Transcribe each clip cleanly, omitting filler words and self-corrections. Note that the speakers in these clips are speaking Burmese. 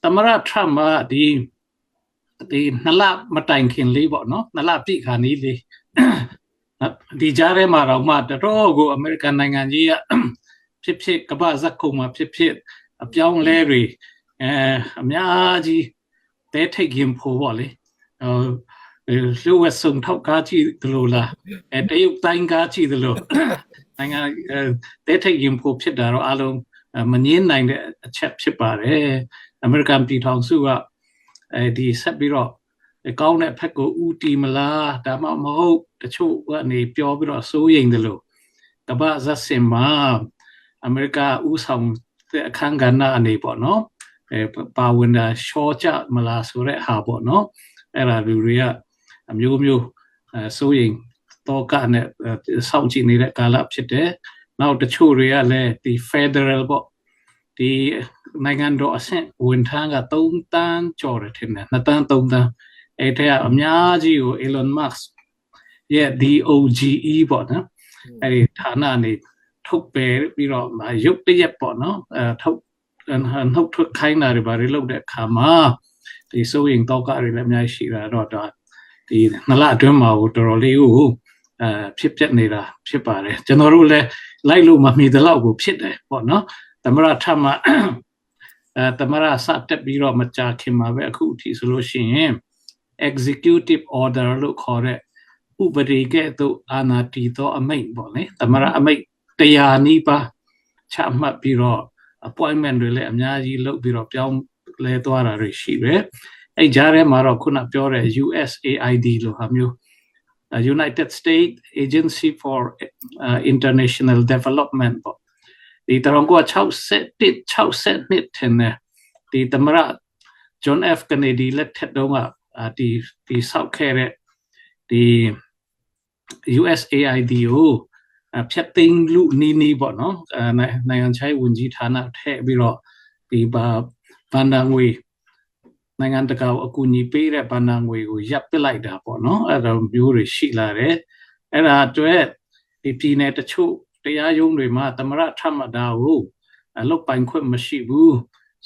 သမရထမဒီနလမတိုင်ခင်လေးပေါ့နော်နလပြိခါနီးလေးဒီကြားထဲမှာတော့မှတော်ကိုအမေရိကန်နိုင်ငံကြီးကဖြစ်ကမ္ဘာဇက်ကုံမှာဖြစ်အပြောင်းလဲတွေအများကြီးတဲထိတ်ရင်ဖို့ပေါ့လေလှုပ်ဝက်ဆုံထောက်ကားကြည့်သလိုလားတရုတ်တိုင်းကားကြည့်သလိုနိုင်ငံတဲထိတ်ရင်ဖို့ဖြစ်တာတော့အလုံးမငင်းနိုင်တဲ့အချက်ဖြစ်ပါတယ်အမေရိကန်ပြည်ထောင်စုကဒီဆက်ပြီးတော့ကောင်းတဲ့ဖက်ကိုဥတီမလားဒါမှမဟုတ်တချို့ကနေပြောပြီးတော့စိုးရိမ်တယ်လို့ကမ္ဘာဇက်စင်မှာအမေရိကဥဆောင်တဲ့အခန်းကဏ္ဍအနေပေါ့နော်ပါဝင်တာရှော့ချမလားဆိုတဲ့ဟာပေါ့နော်အဲ့ဒါလူတွေကအမျိုးမျိုးစိုးရိမ်တော့ကနဲ့စောင့်ကြည့်နေတဲ့ကာလဖြစ်တယ်နောက်တချို့တွေကလည်းဒီ Federal ပေါ့ဒီနိုင်ငံတော်အဆင့်ဝန်ထမ်းက3တန်းကျော်တယ်ထင်တယ်2တန်း3တန်းအဲ့ထဲကအများကြီးကို Elon Musk ရဲ့ DOGE ပေါ့နော်အဲ့ဒီဌာနနေထုတ်ပယ်ပြီးတော့ရုပ်တရက်ပေါ့နော်ထုတ်ထွက်ခိုင်းတာတွေဘာတွေလုပ်တဲ့အခါမှာဒီစိုးရင်တော့ကတွေလည်းအများကြီးရှိတာတော့ဒီနလအတွင်းမှာတော်တော်လေးကိုဖြစ်ပြနေတာဖြစ်ပါတယ်ကျွန်တော်တို့လည်းလိုက်လို့မမီတဲ့လောက်ကိုဖြစ်တယ်ပေါ့နော်သမရထမသမရစတက်ပြီးတော့မကြခင်မှာပဲအခုအထိဆိုလို့ရှိရင် executive order လို့ခေါ်တဲ့ဥပဒေကဲ့သို့အာဏာတည်သောအမိန့်ပေါ့လေသမရအမိန့်100နီးပါးချမှတ်ပြီးတော့ appointment တွေလည်းအများကြီးလုပ်ပြီးတော့ပြောင်းလဲသွားတာတွေရှိတယ်အဲ့ကြားထဲမှာတော့ခုနပြောတဲ့ USAID လို့ဟာမျိုးUnited States Agency for International Development ပေါ့ဒီတရံကို62ထင်တယ်ဒီသမရ John F Kennedy လက်ထက်တုန်းကဒီဆောက်ခဲ့တဲ့ဒီ USAID ကိုဖြတ်သိမ်းလူနီးပေါ့နော်နိုင်ငံခြားရေးဝန်ကြီးဌာနထည့်ပြီးတော့ဒီဗန်ဒါငွေနိုင်ငံတကာအကူအညီပေးတဲ့ဗန်ဒါငွေကိုရပ်ပစ်လိုက်တာပေါ့နော်အဲ့ဒါမျိုးတွေရှိလာတယ်အဲ့ဒါအတွက်ဒီပြည်နယ်တချို့တရားရုံးတွေမှာသမရထမတာကိုလုတ်ပိုင်ခွင့်မရှိဘူး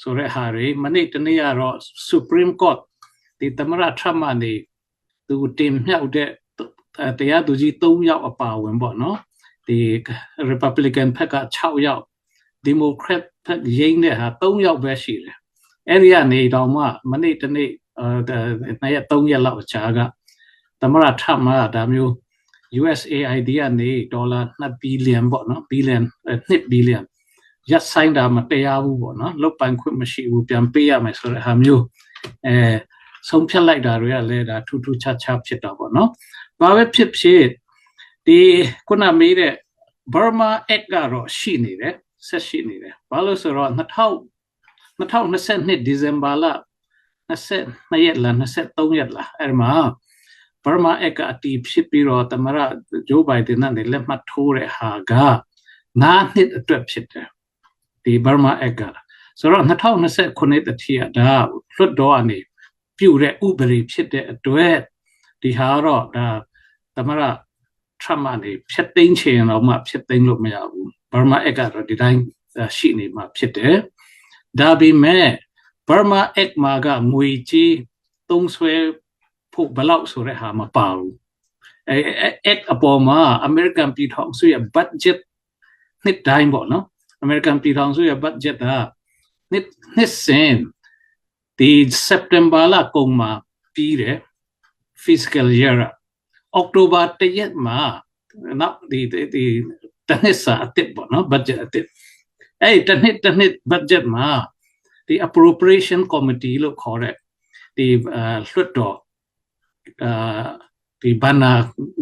ဆိုတဲ့ဟာတွေမနေ့တနေ့ကတော့ Supreme Court ဒီသမရထမနေသူတင်မြှောက်တဲ့တရားသူကြီး3ယောက်အပါဝင်ပေါ့နော်ဒီ Republican ဘက်က6ယောက် Democrat ဘက်ရင်းတဲ့ဟာ3ယောက်ပဲရှိတယ်အဲ့ဒီကနေတော့မှမနေ့တနေ့2ရက်3ရက်လောက်အကြာကသမရထမဒါမျိုး USAID ကနေဒေါ်လာ2ဘီလီယံပေါ့နော်2ဘီလီယံရပ်ဆိုင်တာမတရားဘူးပေါ့နော်လုတ်ပိုင်ခွင့်မရှိဘူးပြန်ပေးရမယ်ဆိုတဲ့ဟာမျိုးဆုံးဖြတ်လိုက်တာတွေကလည်းဒါထူးထူးခြားခြားဖြစ်တာပေါ့နော်ဘာပဲဖြစ်ဒီခုနမေးတဲ့ Burma Act ကတော့ရှိနေတယ်ဆက်ရှိနေတယ်ဘာလို့ဆိုတော့2022ဒီဇင်ဘာလ22ရက်လား23ရက်လားအဲ့မှာ Burma Act ကအတည်ဖြစ်ပြီးတော့သမရဂျိုးဘိုင်ဒန်နဲ့လက်မှတ်ထိုးတဲ့ဟာက9နှစ်အတွက်ဖြစ်တယ်ဒီ Burma Act ကဆိုတော့2029တတိယဒါလွတ်တော်အနေပြုတဲ့ဥပဒေဖြစ်တဲ့အတွက်ဒီဟာတော့ဒါသမရထမနေဖြတ်သိမ်းချင်တော့မှဖြတ်သိမ်းလို့မရဘူး Burma Act ကတော့ဒီတိုင်းရှိနေမှာဖြစ်တယ်ဒါပေမဲ့ Burma Act မှာကငွေကြေးသုံးစွဲဖို့ဘယ်လောက်ဆိုတဲ့ဟာမပါဘူးAct အပေါ်မှာ American ပြည်ထောင်စုရဲ့ budget နှစ်တိုင်းပေါ့နော် American ပြည်ထောင်စုရဲ့ budget ကနှစ်စဉ်ဒီ September လကုန်မှာပြီးတယ် fiscal year October 1ရက်မှာနောက်ဒီတနှစ်စာအစ်ပေါ့နော် budget အစ်အဲ့တနှစ် budget မှာဒီ appropriation committee လို့ခေါ်တဲ့ဒီလွှတ်တော်ဒီဘဏ္ဍာ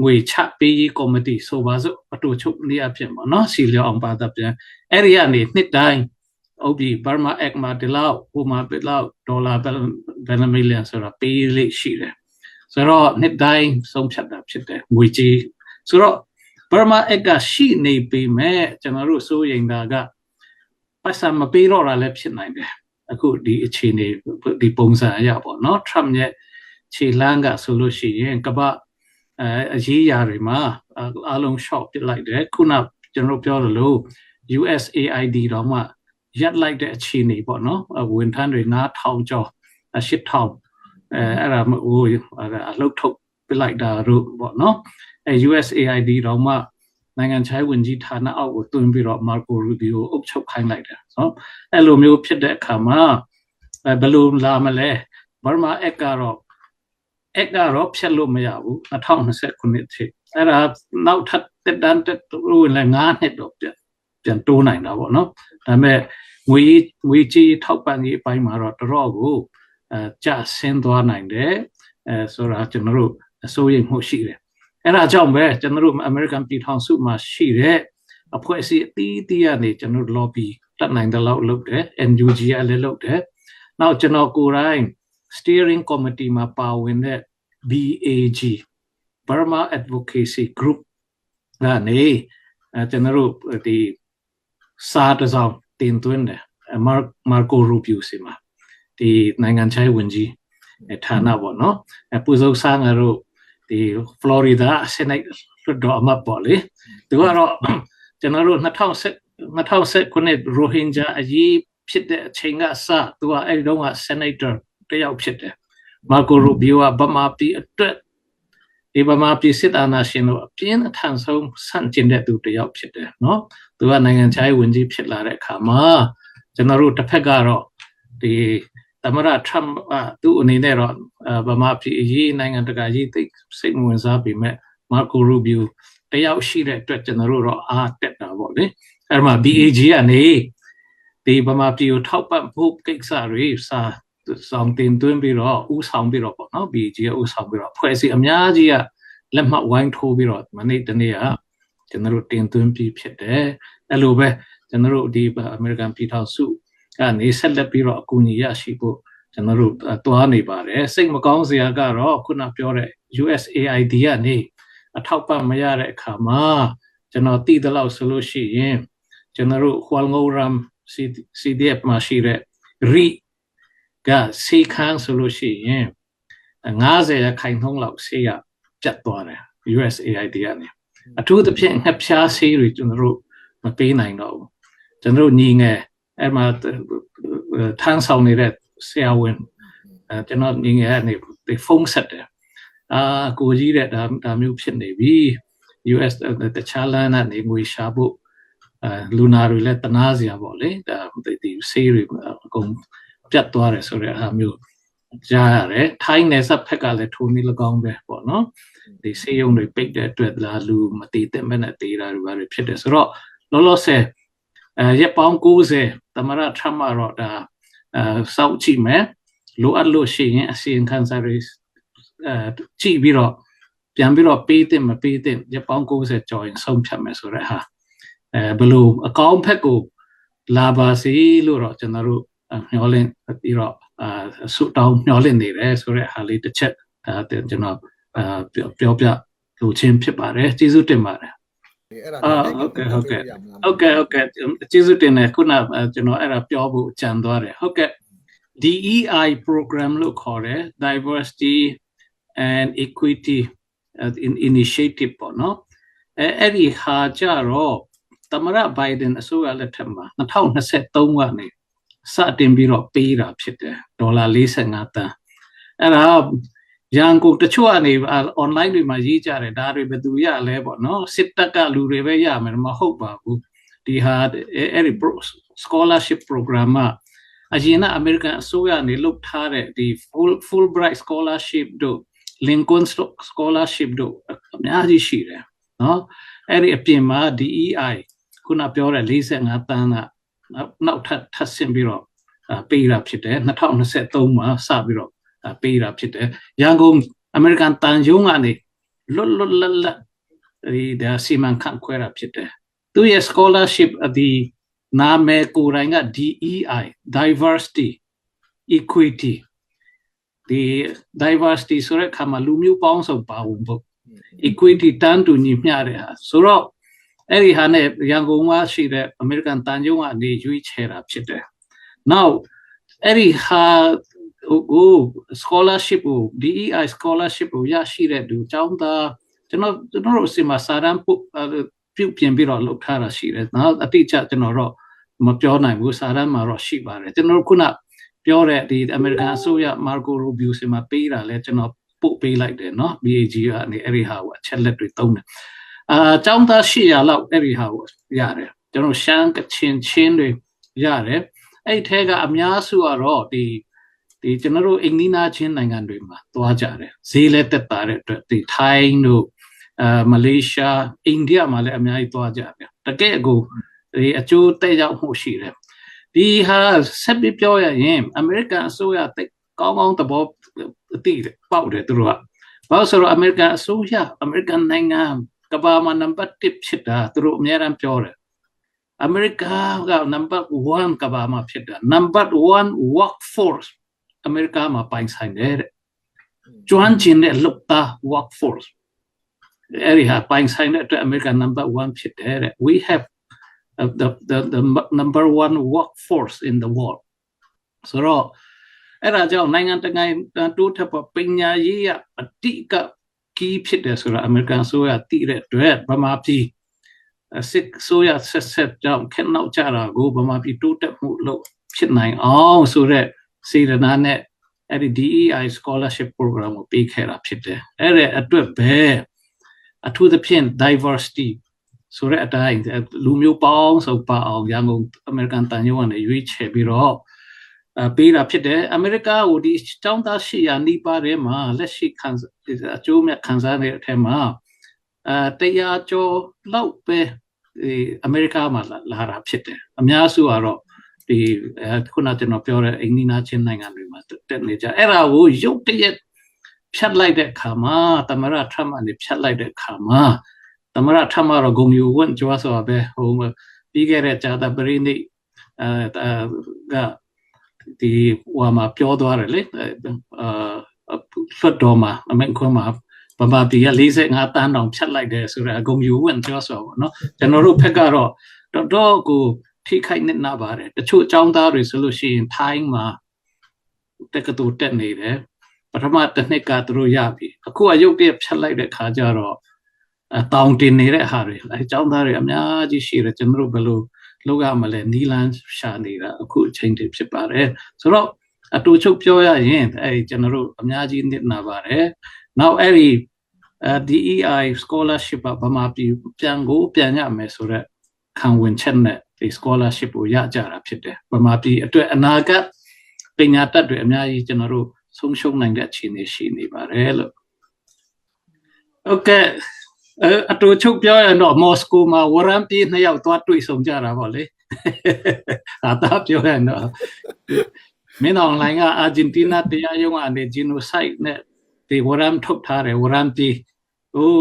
ငွေချပေးရေး committee ဆိုပါစို့အတူချုပ်လေးအဖြစ်ပေါ့နော်စီလျောအောင်ပါတာပြန်အဲ့ဒီကနေနှစ်တိုင်းဟုတ်ပြီ Burma Act မှာဒီလောက်ဟိုမှာဒီလောက်ဒေါ်လာဘယ်နှမီလီယံဆိုတာပေးလေးရှိတယ်ဆိုတော့နှစ်တိုင်းဆုံးဖြတ်တာဖြစ်တယ်ငွေကြေးဆိုတော့ Burma Act ကရှိနေပေမဲ့ကျွန်တော်တို့စိုးရိမ်တာကပတ်စံမပေးတော့တာလည်းဖြစ်နိုင်တယ်အခုဒီအခြေအနေဒီပုံစံအရပေါ့နော် Trump ရဲ့ခြေလှမ်းကဆိုလို့ရှိရင်ကမ္ဘာအရေးအရာတွေမှာအလုံး short ပစ်လိုက်တယ်ခုနကျွန်တော်ပြောသလို USAID တော့မှ ရက်လိုက်တဲ့အခြေအနေပေါ့နော်ဝန်ထမ်းတွေ9000ကျော်8000အဲ့ဒါဟိုအလုပ်ထုတ်ပြလိုက်တာတို့ပေါ့နော်USAID တော့မှနိုင်ငံခြားဝင်ကြီးဌာနအောက်ကိုတွင်ပြီးတော့ Marco Rubio အုပ်ချုပ်ခိုင်းလိုက်တယ်နော်အဲ့လိုမျိုးဖြစ်တဲ့အခါမှာဘယ်လိုလာမလဲBurma Act ကတော့ဖြတ်လို့မရဘူး2029ထိအဲ့ဒါနောက်ထပ်တက်တန်းတက်လို့လည်း9နှစ်တော့ပြန်တိုးနိုင်တာပေါ့နော်ဒါပေမဲ့ငွေကြီးထောက်ပံ့ရေးအပိုင်းမှာတော့တော်တော်ကိုကျဆင်းသွားနိုင်တယ်ဆိုတာကျွန်တော်တို့အစိုးရမှုရှိတယ်အဲ့ဒါကြောင့်ပဲကျွန်တော်တို့ American ပြည်ထောင်စုမှာရှိတဲ့အဖွဲ့အစည်းအသီးသီးကနေကျွန်တော်တို့ lobby တက်နိုင်တဲ့လောက်လုပ်တယ် NUG ကလည်းလုပ်တယ်နောက်ကျွန်တော်ကိုယ်တိုင် steering committee မှာပါဝင်တဲ့ BAG Burma Advocacy Group ကနေကျွန်တော်တို့ဒီစာတစောင်တင်သွင်းတယ် Marco Rubio စီမှာဒီနိုင်ငံခြားဝင်ကြီးဌာနပေါ့နော်ပူဇော်ဆန်းတို့ဒီ Florida Senate လွှတ်တော်အမတ်ပေါ့လေသူကတော့ကျွန်တော်တို့2019 Rohingya အရေးဖြစ်တဲ့အချိန်ကစသူကအဲ့ဒီတော့က Senator တယောက်ဖြစ်တယ် Marco Rubio ကဗမာပြည်အတွက်ဒီဗမာပြည်စစ်အာဏာရှင်တို့အပြင်းအထန်ဆုံးဆန့်ကျင်တဲ့သူတယောက်ဖြစ်တယ်နော်သူကနိုင်ငံခြားရေးဝန်ကြီးဖြစ်လာတဲ့အခါမှာကျွန်တော်တို့တစ်ဖက်ကတော့ဒီသမရထရမ့်သူ့အနေနဲ့တော့ဗမာပြည်အရေးနိုင်ငံတကာရေးသိစိတ်ဝင်စားပေမဲ့ Marco Rubio တယောက်ရှိတဲ့အတွက်ကျွန်တော်တို့တော့အားတက်တာပေါ့လေအဲ့မှာ BAG ကနေဒီဗမာပြည်ကိုထောက်ပံ့ဖို့ကိစ္စတွေဆောင်တင်သွင်းပြီးတော့ဥဆောင်ပြီးတော့ပေါ့နော် BAG ကဥဆောင်ပြီးတော့ဖွဲ့စည်းအများကြီးကလက်မှတ်ဝိုင်းထိုးပြီးတော့မနေ့တနေ့ကကျွန်တော်တို့တင်သွင်းပြီးဖြစ်တယ်အဲ့လိုပဲကျွန်တော်တို့ဒီ American ပြည်ထောင်စုကနေဆက်လက်ပြီးတော့အကူအညီရရှိဖို့ကျွန်တော်တို့တွားနေပါတယ်စိတ်မကောင်းစရာကတော့ခုနပြောတဲ့ USAID ကနေအထောက်ပံ့မရတဲ့အခါမှာကျွန်တော်တည်တယ်လို့ဆိုလို့ရှိရင်ကျွန်တော်တို့ Hualngoram CDF မှာရှိတဲ့ RI ကစေခန်းဆိုလို့ရှိရင်50%လောက်ဆေးရပြတ်သွားတယ် USAID ကနေအထူးသဖြင့်ငှက်ဖျားဆေးတွေကျွန်တော်တို့မပေးနိုင်တော့ဘူးကျွန်တော်တို့ညီငယ်အဲ့မှာထမ်းဆောင်နေတဲ့ဆရာဝန်ကျွန်တော်ညီငယ်ကနေဖုန်းဆက်တယ်ကိုကြီးတဲ့ဒါမျိုးဖြစ်နေပြီ US တခြားလမ်းနဲ့ငွေရှာဖို့လူနာတွေလည်းတနာစရာပေါ့လေဒါဒီဆေးတွေအကုန်ပြတ်သွားတယ်ဆိုတဲ့အားမျိုးကြားရတယ်ထိုင်းနယ်စပ်ဖက်ကလည်းထိုးနေ၎င်းပဲပေါ့နော်ဒီဆေးရုံတွေပိတ်တဲ့အတွက်လားလူမတည်တဲ့မဲ့နဲ့တည်တာတွေဘာတွေဖြစ်တယ်ဆိုတော့လောလောဆယ်ရက်ပေါင်း90သမရထမတော့ဒါစောင့်ကြည့်မယ်လိုအပ်လို့ရှိရင်အစီရင်ခံစာတွေကြည့်ပြီးတော့ပြန်ပြီးတော့ပေးတဲ့မပေးတဲ့ရက်ပေါင်း90ကျော်ရင်ဆုံးဖြတ်မယ်ဆိုတဲ့ဟာဘယ်လိုအကောင်းဖက်ကိုလာပါစေလို့တော့ကျွန်တော်တို့မျှော်လင့်ပြီးတော့ဆုတောင်းမျှော်လင့်နေတယ်ဆိုတဲ့ဟာလေးတစ်ချက်ကျွန်တော်ပြောပြလိုချင်းဖြစ်ပါတယ်ကျေးဇူးတင်ပါတယ်ဟုတ်ကဲ့ကျေးဇူးတင်တယ်ခုနကျွန်တော်အဲ့ဒါပြောဖို့ကြံသွားတယ်ဟုတ်ကဲ့ DEI program လို့ခေါ်တယ် Diversity and Equity Initiative ပေါ့နော်အဲ့ဒီဟာကြတော့သမရဘိုင်ဒန်အစိုးရလက်ထက်မှာ2023ကနေစတင်ပြီးတော့ပေးတာဖြစ်တယ်ဒေါ်လာ45တန်းအဲ့ဒါရန်ကုန်တချို့ကနေ online တွေမှာရေးကြတယ်ဒါတွေဘယ်သူရလဲပေါ့နော်စစ်တပ်ကလူတွေပဲရမယ်မဟုတ်ပါဘူးဒီဟာအဲ့ဒီ scholarship program အရင်ကအမေရိကန်အစိုးရနေလုပ်ထားတဲ့ဒီ Fulbright scholarship တို့ Lincoln scholarship တို့အများကြီးရှိတယ်နော်အဲ့ဒီအပြင်မှာ DEI ခုနပြောတဲ့45တန်းကနောက်ထပ်ဆင့်ပြီးတော့ပေးတာဖြစ်တယ်2023မှာစပြီးတော့ပေးတာဖြစ်တယ်ရန်ကုန်အမေရိကန်တန်ယုံကနေလွတ်လပ်ဒီဒါစီမံခန့်ခွဲတာဖြစ်တယ်သူရဲ့ scholarship ဒီနာမည်ကိုယ်တိုင်က DEI Diversity Equity ဒီ Diversity ဆိုတဲ့အခါမှာလူမျိုးပေါင်းစုံပါဝင်ဖို့ Equity တန်းတူညီမျှတဲ့ဟာဆိုတော့အဲ့ဒီဟာနဲ့ရန်ကုန်မှာရှိတဲ့အမေရိကန်တန်ယုံကနေရွေးချယ်တာဖြစ်တယ်။ Now အဲ့ဒီဟာscholarship ကို DEI scholarship ကိုရရှိတဲ့သူကျောင်းသားကျွန်တော်တို့စီမှာစာရန်ပြုပြင်ပြီးတော့လုပ်ထားတာရှိတယ်။နော်အတိအကျကျွန်တော်တော့ မပြောနိုင်ဘူးစာတမ်းမှာတော့ရှိပါတယ်ကျွန်တော်ခုနပြောတဲ့ဒီ American အစိုးရ Marco Rubio စီမှာပေးတာလဲကျွန်တော်ပို့ပေးလိုက်တယ်เนาะ BAG ကနေအဲ့ဒီဟာကိုအချက်လက်တွေသုံးတယ်ကျောင်းသား800လောက်အဲ့ဒီဟာကိုရတယ်ကျွန်တော်ရှမ်းကချင်ချင်းတွေရတယ်အဲ့ထဲကအများစုကတော့ဒီကျွန်တော်တို့အိန္ဒိနာချင်းနိုင်ငံတွေမှာသွားကြတယ်ဈေးလဲတက်တာတဲ့အတွက်ဒီထိုင်းတို့မလေးရှားအိန္ဒိယမှာလည်းအများကြီးသွားကြတယ်တကယ်ကိုဒီအကျိုးတက်ရောက်မှုရှိတယ်ဒီဟာဆက်ပြီးပြောရရင်အမေရိကန်အစိုးရတိတ်ကောင်းကောင်းသဘောတိပေါက်တယ်သူတို့ကဘာလို့ဆိုတော့အမေရိကန်အစိုးရအမေရိကန်နိုင်ငံကဘာမှာနံပါတ်1ဖြစ်တာသူတို့အများအားပြောတယ်အမေရိကန်ကနံပါတ်1ကဘာမှာဖြစ်တာနံပါတ်1 workforce အမေရိကန်မှာပိုင်ဆိုင်တယ်ကျွမ်းကျင်တဲ့လုပ်သား workforce အဲ့ဒီဟာပိုင်ဆိုင်တဲ့အတွက်အမေရိကန် number 1ဖြစ်တယ်တဲ့ we have the number 1 workforce in the world ဆိုတော့အဲ့ဒါကြောင့်နိုင်ငံတကာတိုးထပ်ပညာရေးရအတိကကီးဖြစ်တယ်ဆိုတော့အမေရိကန်ဆိုရတည်တဲ့အတွက်ဗမာပြည်စစ်ဆိုရဆက်ကြောင့်ခက်နောက်ကြတာကိုဗမာပြည်တိုးတက်မှုလို့ဖြစ်နိုင်အောင်ဆိုတော့စေတနာနဲ့အဲ့ဒီ DEI scholarship program ကိုပေးခဲ့တာဖြစ်တယ်အဲ့ဒါအတွက်ပဲအထူးသဖြင့် diversity ဆိုတဲ့အတိုင်းလူမျိုးပေါင်းစုံပါအောင်ရန်ကုန်အမေရိကန်တန်ရုံးကနေရွေးချယ်ပြီးတော့ပေးတာဖြစ်တယ်အမေရိကကိုဒီကျောင်းသား800နီးပါးထဲမှာလက်ရှိအကျိုးမြတ်ခံစားနေတဲ့အထက်မှာ100ကျော်လောက်ပဲအမေရိကမှာလာတာဖြစ်တယ်အများစုကတော့ဒီခုနကျွန်တော်ပြောတဲ့အိန္ဒိယချင်းနိုင်ငံတွေမှာတက်နေကြအဲ့ဒါကိုရုတ်တရက်ဖြတ်လိုက်တဲ့အခါမှာသမရထမအနေဖြတ်လိုက်တဲ့အခါမှာသမရထမတော့ဂုံယူဝန့်ကျော်ဆိုပဲဟိုပြီးခဲ့တဲ့ဇာတပရိနိကဒီဟိုမှာပြောသွားတယ်လေဖတ်တော်မှာအမေခွန်းမှာဗမာပြည်က45တန်းတောင်ဖြတ်လိုက်တယ်ဆိုတော့အကုန်ယူဝန့်ကျော်ဆိုပါတော့ကျွန်တော်တို့ဖက်ကတော့တော့ကိုထိခိုက်နေပါတယ်တချို့အကြောင်းသားတွေဆိုလို့ရှိရင်ထိုင်းမှာတက္ကသိုလ်တက်နေတယ်ပထမတစ်နှစ်ကသူတို့ရပြီအခုအယုတ်တည်းဖြတ်လိုက်တဲ့ခါကျတော့တောင်းတင်နေတဲ့ဟာတွေအဲအကြောင်းသားတွေအများကြီးရှိတယ်ကျွန်တော်တို့ဘယ်လိုလုပ်ရမလဲနီလန်းရှာနေတာအခုအချိန်တည်းဖြစ်ပါတယ်ဆိုတော့အတူချုပ်ပြောရရင်အဲကျွန်တော်တို့အများကြီးနစ်နာပါတယ်နောက်အဲ့ဒီDEI scholarship ဗမာပြည်ပြန်ရမယ်ဆိုတော့ခံဝင်ချက်နဲ့ဒီ scholarship ကိုရကြတာဖြစ်တယ်ဗမာပြည်အတွက်အနာဂတ်ပညာတတ်တွေအများကြီးကျွန်တော်တို့ဆုံးရှုံးနိုင်တဲ့အခြေအနေရှိနေပါတယ်လို့ဟုတ်ကဲ့အတူချုပ်ပြောရတော့မော်စကိုမှာဝရမ်းပြေး2ယောက်သွားတွေ့ဆုံကြတာပေါ့လေတာပြောရတော့မင်းအောင်လိုင်းကအာဂျင်တီးနားတရားရုံးကနေဂျီနိုဆိုက်နဲ့ဒီဝရမ်းထုတ်ထားတယ်ဝရမ်းပြေးဟို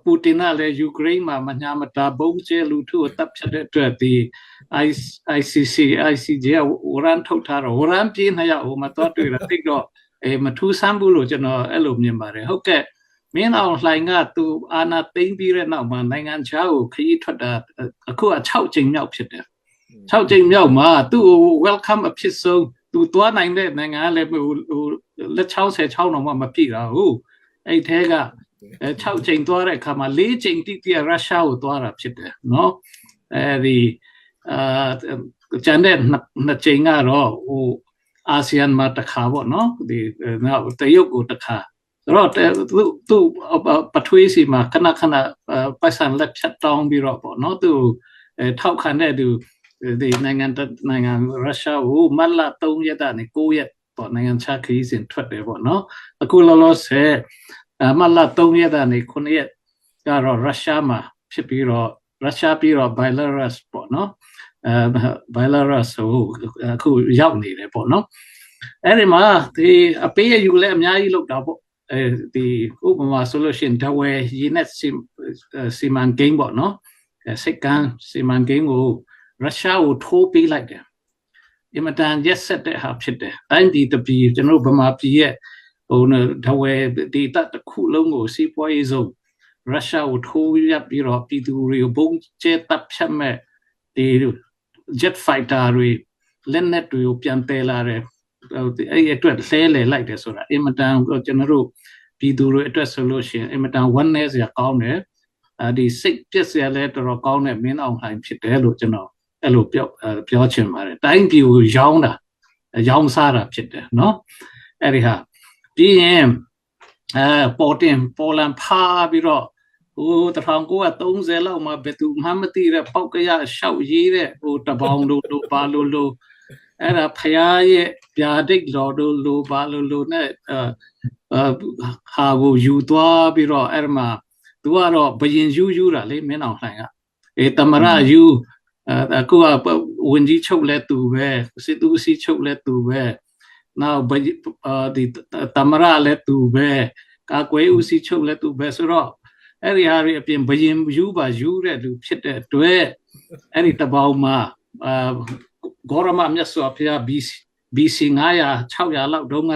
ပူတင်ကလည်းယူကရိန်းမှာမညာမတာဘုံကျဲလူထုကိုတပ်ဖြတ်တဲ့အတွက်ဒီ ICJ ဝရမ်းထုတ်ထားတော့ဝရမ်းပြေး2ယောက်ဟိုမှာသွားတွေ့တာတိတ်တော့မထူးဆန်းဘူးလို့ကျွန်တော်အဲ့လိုမြင်ပါတယ်ဟုတ်ကဲ့မင်းအောင်လှိုင်ကသူအာဏာသိမ်းပြီးတဲ့နောက်မှာနိုင်ငံခြားကိုခရီးထွက်တာအခုက6ကြိမ်မြောက်ဖြစ်တယ်6ကြိမ်မြောက်မှာသူ့ကို welcome အဖြစ်ဆုံးသူသွားနိုင်တဲ့နိုင်ငံလည်းဟိုလက်66တော့မှမပြည့်တာဟုတ်အဲ့ထဲက6ကြိမ်သွားတဲ့အခါမှာ4ကြိမ်တိတိရုရှားကိုသွားတာဖြစ်တယ်နော်အဲဒီကျန်တဲ့2ကြိမ်ကတော့ဟိုအာဆီယံမှာတစ်ခါပေါ့နော်ဒီနောက်တရုတ်ကိုတစ်ခါဆိုတော့သူပထွေးစီမှာခဏပိုက်ဆံလက်ဖြတ်တောင်းပြီးတော့ပေါ့နော်သူထောက်ခံတဲ့သူဒီနိုင်ငံရုရှားကိုမတ်လ3ရက်ကနေ9ရက်ပေါ့နိုင်ငံခြားခရီးစဉ်ထွက်တယ်ပေါ့နော်အခုလောလောဆယ်မတ်လ3ရက်ကနေ9ရက်ကတော့ရုရှားမှာဖြစ်ပြီးတော့ရုရှားပြီးတော့ Belarus ပေါ့နော်Belarus ကိုအခုရောက်နေတယ်ပေါ့နော်အဲ့ဒီမှာဒီအပေးရယူလဲအများကြီးလောက်တာပေါ့ဒီဥပမာဆိုလို့ရှိရင်ဒဝဲရင်းနဲ့စီမံကိန်းပေါ့နော်စိတ်ကန်းစီမံကိန်းကိုရုရှားကိုထိုးပေးလိုက်တယ်အင်မတန်ရက်ဆက်တဲ့ဟာဖြစ်တယ်တိုင်းပြည်တပြည်ကျွန်တော်ဗမာပြည်ရဲ့ဟိုဒဝဲဒီတတစ်ခုလုံးကိုစီးပွားရေးဆုံးရုရှားကိုထိုးရပြီးတော့ပြည်သူတွေကိုဘုံကျဲတပ်ဖြတ်မဲ့ဒီ jet fighter တွေလက်နက်တွေကိုပြန်ပယ်လာတယ်အဲ့အတွက်လှဲလေလိုက်တယ်ဆိုတာအင်မတန်ကျွန်တော်တို့ပြည်သူတွေအတွက်ဆိုလို့ရှိရင်အင်မတန်ဝမ်းနည်းစရာကောင်းတယ်ဒီစိတ်ပြည့်စရာလဲတော်တော်ကောင်းတဲ့မင်းအောင်လှိုင်ဖြစ်တယ်လို့ကျွန်တော် အဲ့လိုပြောချင်ပါတယ်တိုင်းပြည်ကိုရောင်းစားတာဖြစ်တယ်နော်အဲ့ဒီဟာပြီးရင်ပေါ်လန်ဖာပြီးတော့ဟို1930လောက်မှာဘယ်သူမှမသိတဲ့ပောက်ကရရှောက်ရေးတဲ့ဟိုတပေါင်းတို့ဘာလို့အဲ့ဒါဖရာရဲ့ဗျာဒိတ်တော်တို့လိုဘာလို့နဲ့ဟာကိုယူသွားပြီးတော့အဲ့မှာသူကတော့ဘယင်ယူတာလေမင်းအောင်လှိုင်ကတမရယူအခုကဝင်ကြီးချုပ်လဲသူပဲစစ်သူစီချုပ်လဲသူပဲနောက်ဒီတမရလဲသူပဲကာကွယ်ဦးစီချုပ်လဲသူပဲဆိုတော့အဲ့ဒီဟာတွေအပြင်ဘယင်ယူတဲ့လူဖြစ်တဲ့အတွက်အဲ့ဒီတပေါင်းမှာဂေါရမမြတ်စွာဘုရား BC 900 600လောက်တုန်းက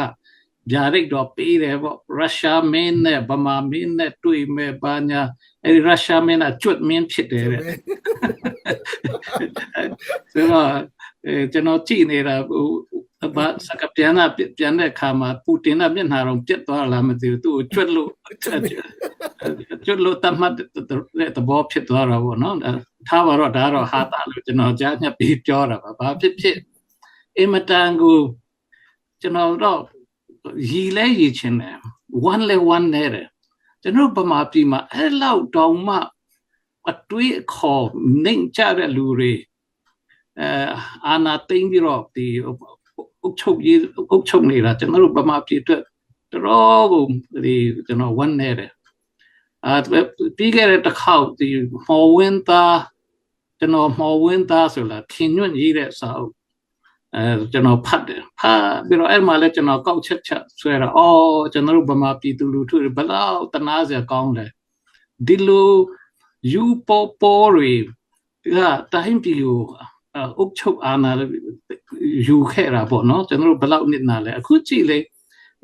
ဗျာဒိတ်တော့ပေးတယ်ပေါ့ရုရှားမင်းနဲ့ဗမာမင်းနဲ့တွေ့မဲ့ဘာညာအဲ့ဒီရုရှားမင်းကကျွတ်မင်းဖြစ်တယ်တဲ့ဆိုတော့ကျွန်တော်ကြည့်နေတာဟိုစကပြန်တဲ့အခါမှာပူတင်ကမျက်နှာတော့ပြတ်သွားလားမသိဘူးသူ့ကိုကျွတ်လို့တတ်မှတ်တဲ့သဘောဖြစ်သွားတာပေါ့နော်ထားပါတော့ဒါတော့ဟာတာလို့ကျွန်တော်ကြားညက်ပြီးပြောတာပါဘာဖြစ်အင်မတန်ကိုကျွန်တော်တော့ရီချင်တယ်one နဲ့တယ်ကျွန်တော်ဗမာပြည်မှာအဲ့လောက်တောင်မှအတွေးအခေါ်နှိမ်ကြတဲ့လူတွေအာနာသိမ့်ပြီးတော့ဒီအုပ်ချုပ်နေတာကျွန်တော်ဗမာပြည်အတွက်တော်ကိုဒီကျွန်တော်oneနဲ့တယ်ပြီးခဲ့တဲ့တစ်ခေါက်ဒီမော်ဝင်းသားကျွန်တော်မော်ဝင်းသားဆိုလာခင်ညွန့်ရေးတဲ့စာအုပ်ကျွန်တော်ဖတ်ပြီးတော့အဲ့မှာလဲကျွန်တော်ကောက်ချက်ဆွဲတာကျွန်တော်ဗမာပြည်သူလူထုဘလောက်တနာစရာကောင်းတယ်ဒီလိုယူပေါ်တွေကတိုင်းပြည်ကိုအုပ်ချုပ်အာဏာယူခဲ့တာပေါ့နော်ကျွန်တော်ဘလောက်နစ်နာလဲအခုကြည့်လေ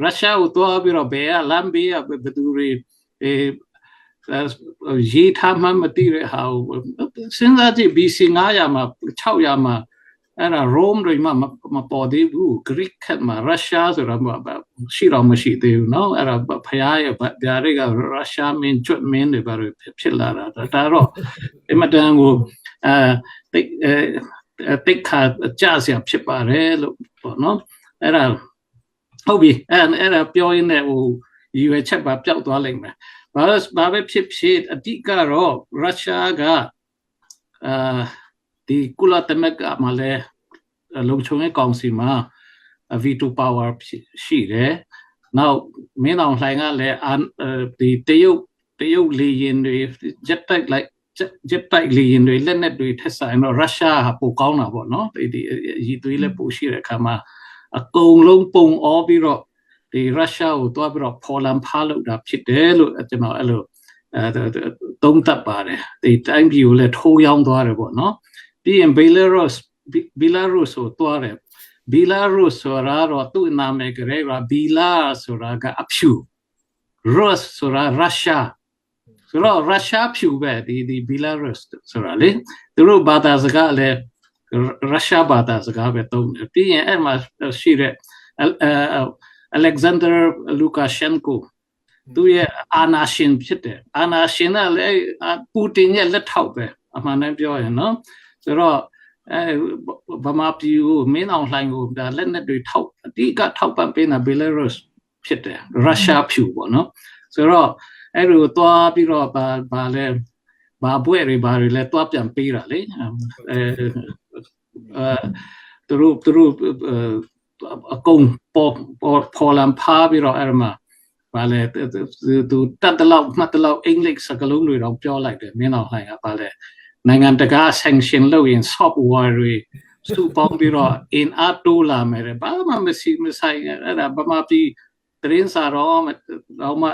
ရုရှားကိုတွားပြီးတော့ဘယ်ကလမ်းဘေးကဘယ်သူတွေရေးထားမှမသိတဲ့ဟာကိုစဉ်းစားကြည့် BC 900မှာ600မှာအဲ့ဒါ Rome တွေမှာမပေါ်သေးဘူး Greek ခက်မှာ Russia ဆိုတာရှိတော့မရှိသေးဘူးเนาะအဲ့ဒါဖရားရဲ့ဗျာတွေက Russia မင်းကျွတ်မင်းတွေဘာလို့ဖြစ်လာတာဒါတော့အမတန်ကိုတိတ်ခါကြဆရာဖြစ်ပါတယ်လို့ပေါ့เนาะအဲ့ဒါဟုတ်ပြီအဲ့ဒါပြောရင်းနဲ့ဟိုရွယ်ချက်ပါပျောက်သွားလိမ့်မယ်ဘာပဲဖြစ်အဓိကတော့ Russia ကဒီကုလသမဂ္ဂမှာလဲလုံခြုံရေးကောင်စီမှာ veto power ရှိတယ်။နောက်မင်းအောင်လှိုင်ကလည်းဒီတရုတ်လေယာဉ်တွေ jet type လေယာဉ်တွေလက်နက်တွေထက်ဆိုင်တော့ရုရှားဟာပိုကောင်းတာပေါ့နော်။ဒီရည်သွေးလည်းပိုရှိတဲ့အခါမှာအကုန်လုံးပုံအောပြီးတော့ဒီရုရှားကိုတွားပြီးတော့ဖော်လန်ဖားလုပ်တာဖြစ်တယ်လို့ကျွန်တော်အဲ့လိုသုံးသပ်ပါတယ်။ဒီတိုင်းပြည်ကိုလည်းထိုးရောင်းသွားတယ်ပေါ့နော်။ပြီးရင် Belarus ကိုတွားတယ်Belarus ဆိုတာတော့သူ့နာမည်ကလေးက Bela ဆိုတာကအဖြူ Rus ဆိုတာရုရှားဆိုတော့ရုရှားဖြူပဲဒီ Belarus ဆိုတာလေသူတို့ဘာသာစကားလည်းရုရှားဘာသာစကားပဲသုံးတယ်ပြီးရင်အဲ့မှာရှိတဲ့ Alexander Lukashenko သူရဲ့အာဏာရှင်ဖြစ်တယ်အာဏာရှင်ကလည်းပူတင်ရဲ့လက်ထောက်ပဲအမှန်တမ်းပြောရင်နော်ဆိုတော့ဗမာပြည်ကိုမင်းအောင်လှိုင်ကိုဒါလက်နက်တွေအဓိကထောက်ပံ့ပေးတာ Belarus ဖြစ်တယ်ရုရှားဖြူပေါ့နော်ဆိုတော့အဲ့လိုသွားပြီးတော့ဘာလဲဘာဘွဲ့တွေဘာတွေလဲသွားပြန်ပေးတာလေသူတို့အကုန်ပေါ်လန်ဖားပြီးတော့အဲ့မှာဘာလဲသူတတ်တလောက်မှတ်တလောက်အင်္ဂလိပ်စကားလုံးတွေတော့ပြောလိုက်တယ်မင်းအောင်လှိုင်ကဘာလဲနိုင်ငံတကာ sanction လုပ်ရင် software တွေစုပေါင်းပြီးတော့ in art တိုးလာမယ်ဘာမှမဆိုင်အဲ့ဒါဗမာပြည်သတင်းစာတော့မှ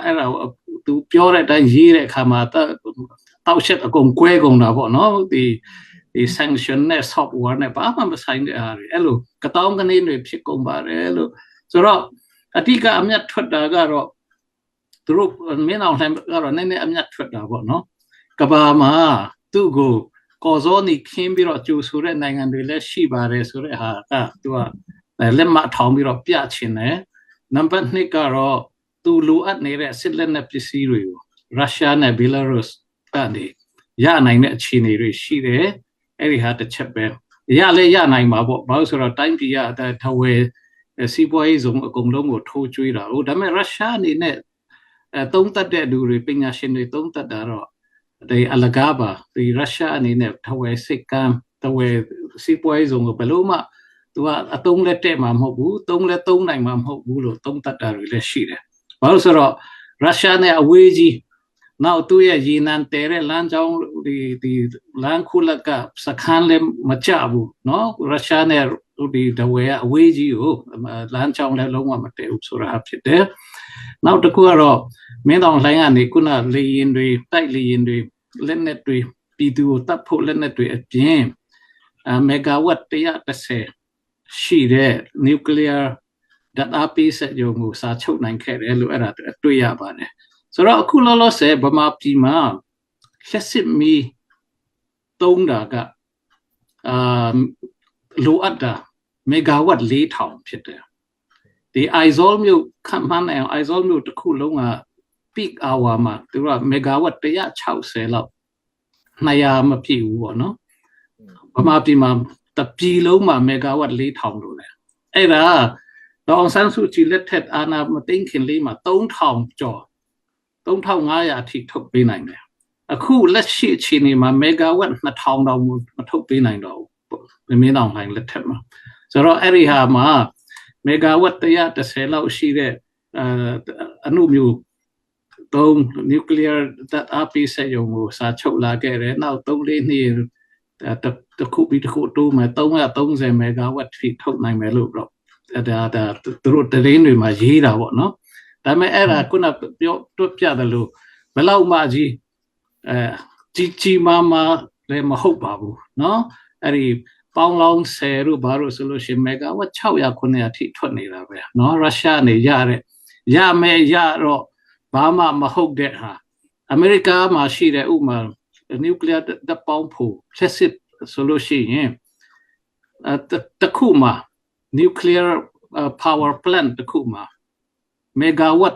အဲ့ဒါသူပြောတဲ့အတိုင်းရေးတဲ့အခါမှာတောက်ချက်အကုန်ကွဲကုန်တာပေါ့နော်ဒီ sanction နဲ့ software နဲ့ဘာမှမဆိုင်တဲ့အားတွေအဲ့လိုကတောင်းကနေတွေဖြစ်ကုန်ပါတယ်လို့ဆိုတော့အဓိကအမြတ်ထွက်တာကတော့သူတို့မင်းအောင်လှိုင်ကတော့နည်းနည်းအမြတ်ထွက်တာပေါ့နော်ကဘာမှာသူ့ကိုကော်စောနီခင်းပြီးတော့ကြိုဆိုတဲ့နိုင်ငံတွေလည်းရှိပါတယ်ဆိုတဲ့ဟာကသူကလက်မထောင်ပြီးတော့ပြချင်တယ်နံပါတ်2ကတော့သူလိုအပ်နေတဲ့စစ်လက်နက်ပစ္စည်းတွေကိုရုရှားနဲ့ဘီလာရုစ်ကနေရနိုင်တဲ့အခြေအနေတွေရှိတယ် အဲ့ဒီဟာတစ်ချက်ပဲရလဲရနိုင်မှာပေါ့ဘာလို့ဆိုတော့တိုင်းပြည်ကထဝယ်စီးပွားရေးစုံအကုန်လုံးကိုထိုးကျွေးတာဟုတ်ဒါပေမဲ့ရုရှားအနေနဲ့သုံးသပ်တဲ့လူတွေပညာရှင်တွေသုံးသပ်တာတော့ဒီအလကားပါဒီရုရှားအနေနဲ့ထဝယ်စိတ်ကမ်းထဝယ်စီးပွားရေးစုံကိုဘယ်လို့မှသူကအတုံးလက်တဲ့မှာမဟုတ်ဘူးသုံးလက်သုံးနိုင်မှာမဟုတ်ဘူးလို့သုံးသပ်တာတွေလည်းရှိတယ်ဘာလို့ဆိုတော့ရုရှားနဲ့အဝေးကြီးနောက်သူ့ရဲ့ရေနံတဲတဲ့လမ်းကြောင်းဒီလမ်းခုလက်ကစခန်းလည်းမကြဘူးเนาะရုရှားနဲ့ဒီတဝဲအဝေးကြီးကိုလမ်းကြောင်းလည်းလုံးဝမတည့်ဘူးဆိုတာဖြစ်တယ်နောက်တစ်ခုကတော့မင်းတော်လှိုင်းကနေခုနလေရင်တွေတိုက်လေရင်တွေလက်နက်တွေပြည်သူကိုတပ်ဖို့လက်နက်တွေအပြင်မဂါဝတ်130ရှိတဲ့ nuclear ဓာတ်အားပေးစက်ရုံကိုစာချုပ်နိုင်ခဲ့တယ်လို့အဲ့ဒါတွေ့ရပါတယ်ဆိုတော့အခုလောလောဆယ်ဗမာပြည်မှာလက်စစ်မီသုံးတာကလိုအပ်တာမဂါဝတ်4000ဖြစ်တယ်ဒီ Aizol မြို့ခန့်မှန်းနိုင်အောင် Aizol မြို့တစ်ခုလုံးက peak hour မှာသူကမဂါဝတ်160လောက်200မပြည့်ဘူးပေါ့နော်ဗမာပြည်မှာတပြည်လုံးမှာမဂါဝတ်4000လို့လေအဲ့ဒါတော့ဆန်းစုကြည်လက်ထက်အာနာမသိန်းခင်လေးမှာ3000ကျော်3500အထိထုတ်ပေးနိုင်တယ်အခုလက်ရှိအခြေအနေမှာမဂါဝတ်2000တောင်မထုတ်ပေးနိုင်တော့ဘူးမင်းအောင်လှိုင်လက်ထက်မှာဆိုတော့အဲ့ဒီဟာမှာမဂါဝတ်130လောက်ရှိတဲ့အနုမျိုး3 nuclear ဓာတ်အားပေးစက်ရုံကိုစာချုပ်လာခဲ့တယ်နောက်3-4နှစ်တခုပြီးတခုတိုးမယ်330မဂါဝတ်ထိထုတ်နိုင်မယ်လို့တော့ဒါသူတို့တရင်းတွေမှာရေးတာပေါ့နော်ဒါပေမဲ့အဲ့ဒါခုနပြောတွက်ပြတယ်လို့ဘယ်လောက်မှကြီးကြီးမာလည်းမဟုတ်ပါဘူးเนาะအဲ့ဒီပေါင်းလောင်း10တို့ဘာလို့ဆိုလို့ရှိရင်မဂါဝတ်600-900ထိထွက်နေတာပဲเนาะရုရှားနေရမယ်ရတော့ဘာမှမဟုတ်တဲ့ဟာအမေရိကမှာရှိတဲ့ဥမာ nuclear တပ်ပေါင်းဖို့လက်စစ်ဆိုလို့ရှိရင်တခုမှာ nuclear power plant တခုမှာမဂါဝတ်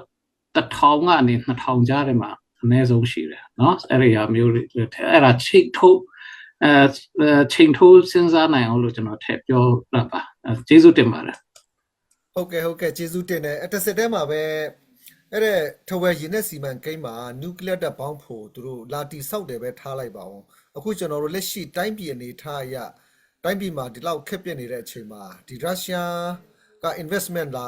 1000ကနေ2000ကြားထဲမှာအနည်းဆုံးရှိတယ်เนาะအဲ့ဒီဟာမျိုးတွေအဲ့ဒါချိန်ထိုးစဉ်းစားနိုင်အောင်လို့ကျွန်တော်ထည့်ပြောတာပါကျေးဇူးတင်ပါတယ်ဟုတ်ကဲ့ကျေးဇူးတင်တယ်တစ်စက်တည်းမှာပဲအဲ့တဲ့ထဝယ်ရင်းနဲ့စီမံကိန်းမှာနျူကလ িয়ার တပ်ပေါင်းဖို့သူတို့လာတီဆောက်တယ်ပဲထားလိုက်ပါအောင်အခုကျွန်တော်တို့လက်ရှိတိုင်းပြည်အနေထားအရတိုင်းပြည်မှာဒီလောက်ခက်ပြက်နေတဲ့အချိန်မှာဒီရုရှားက investment လာ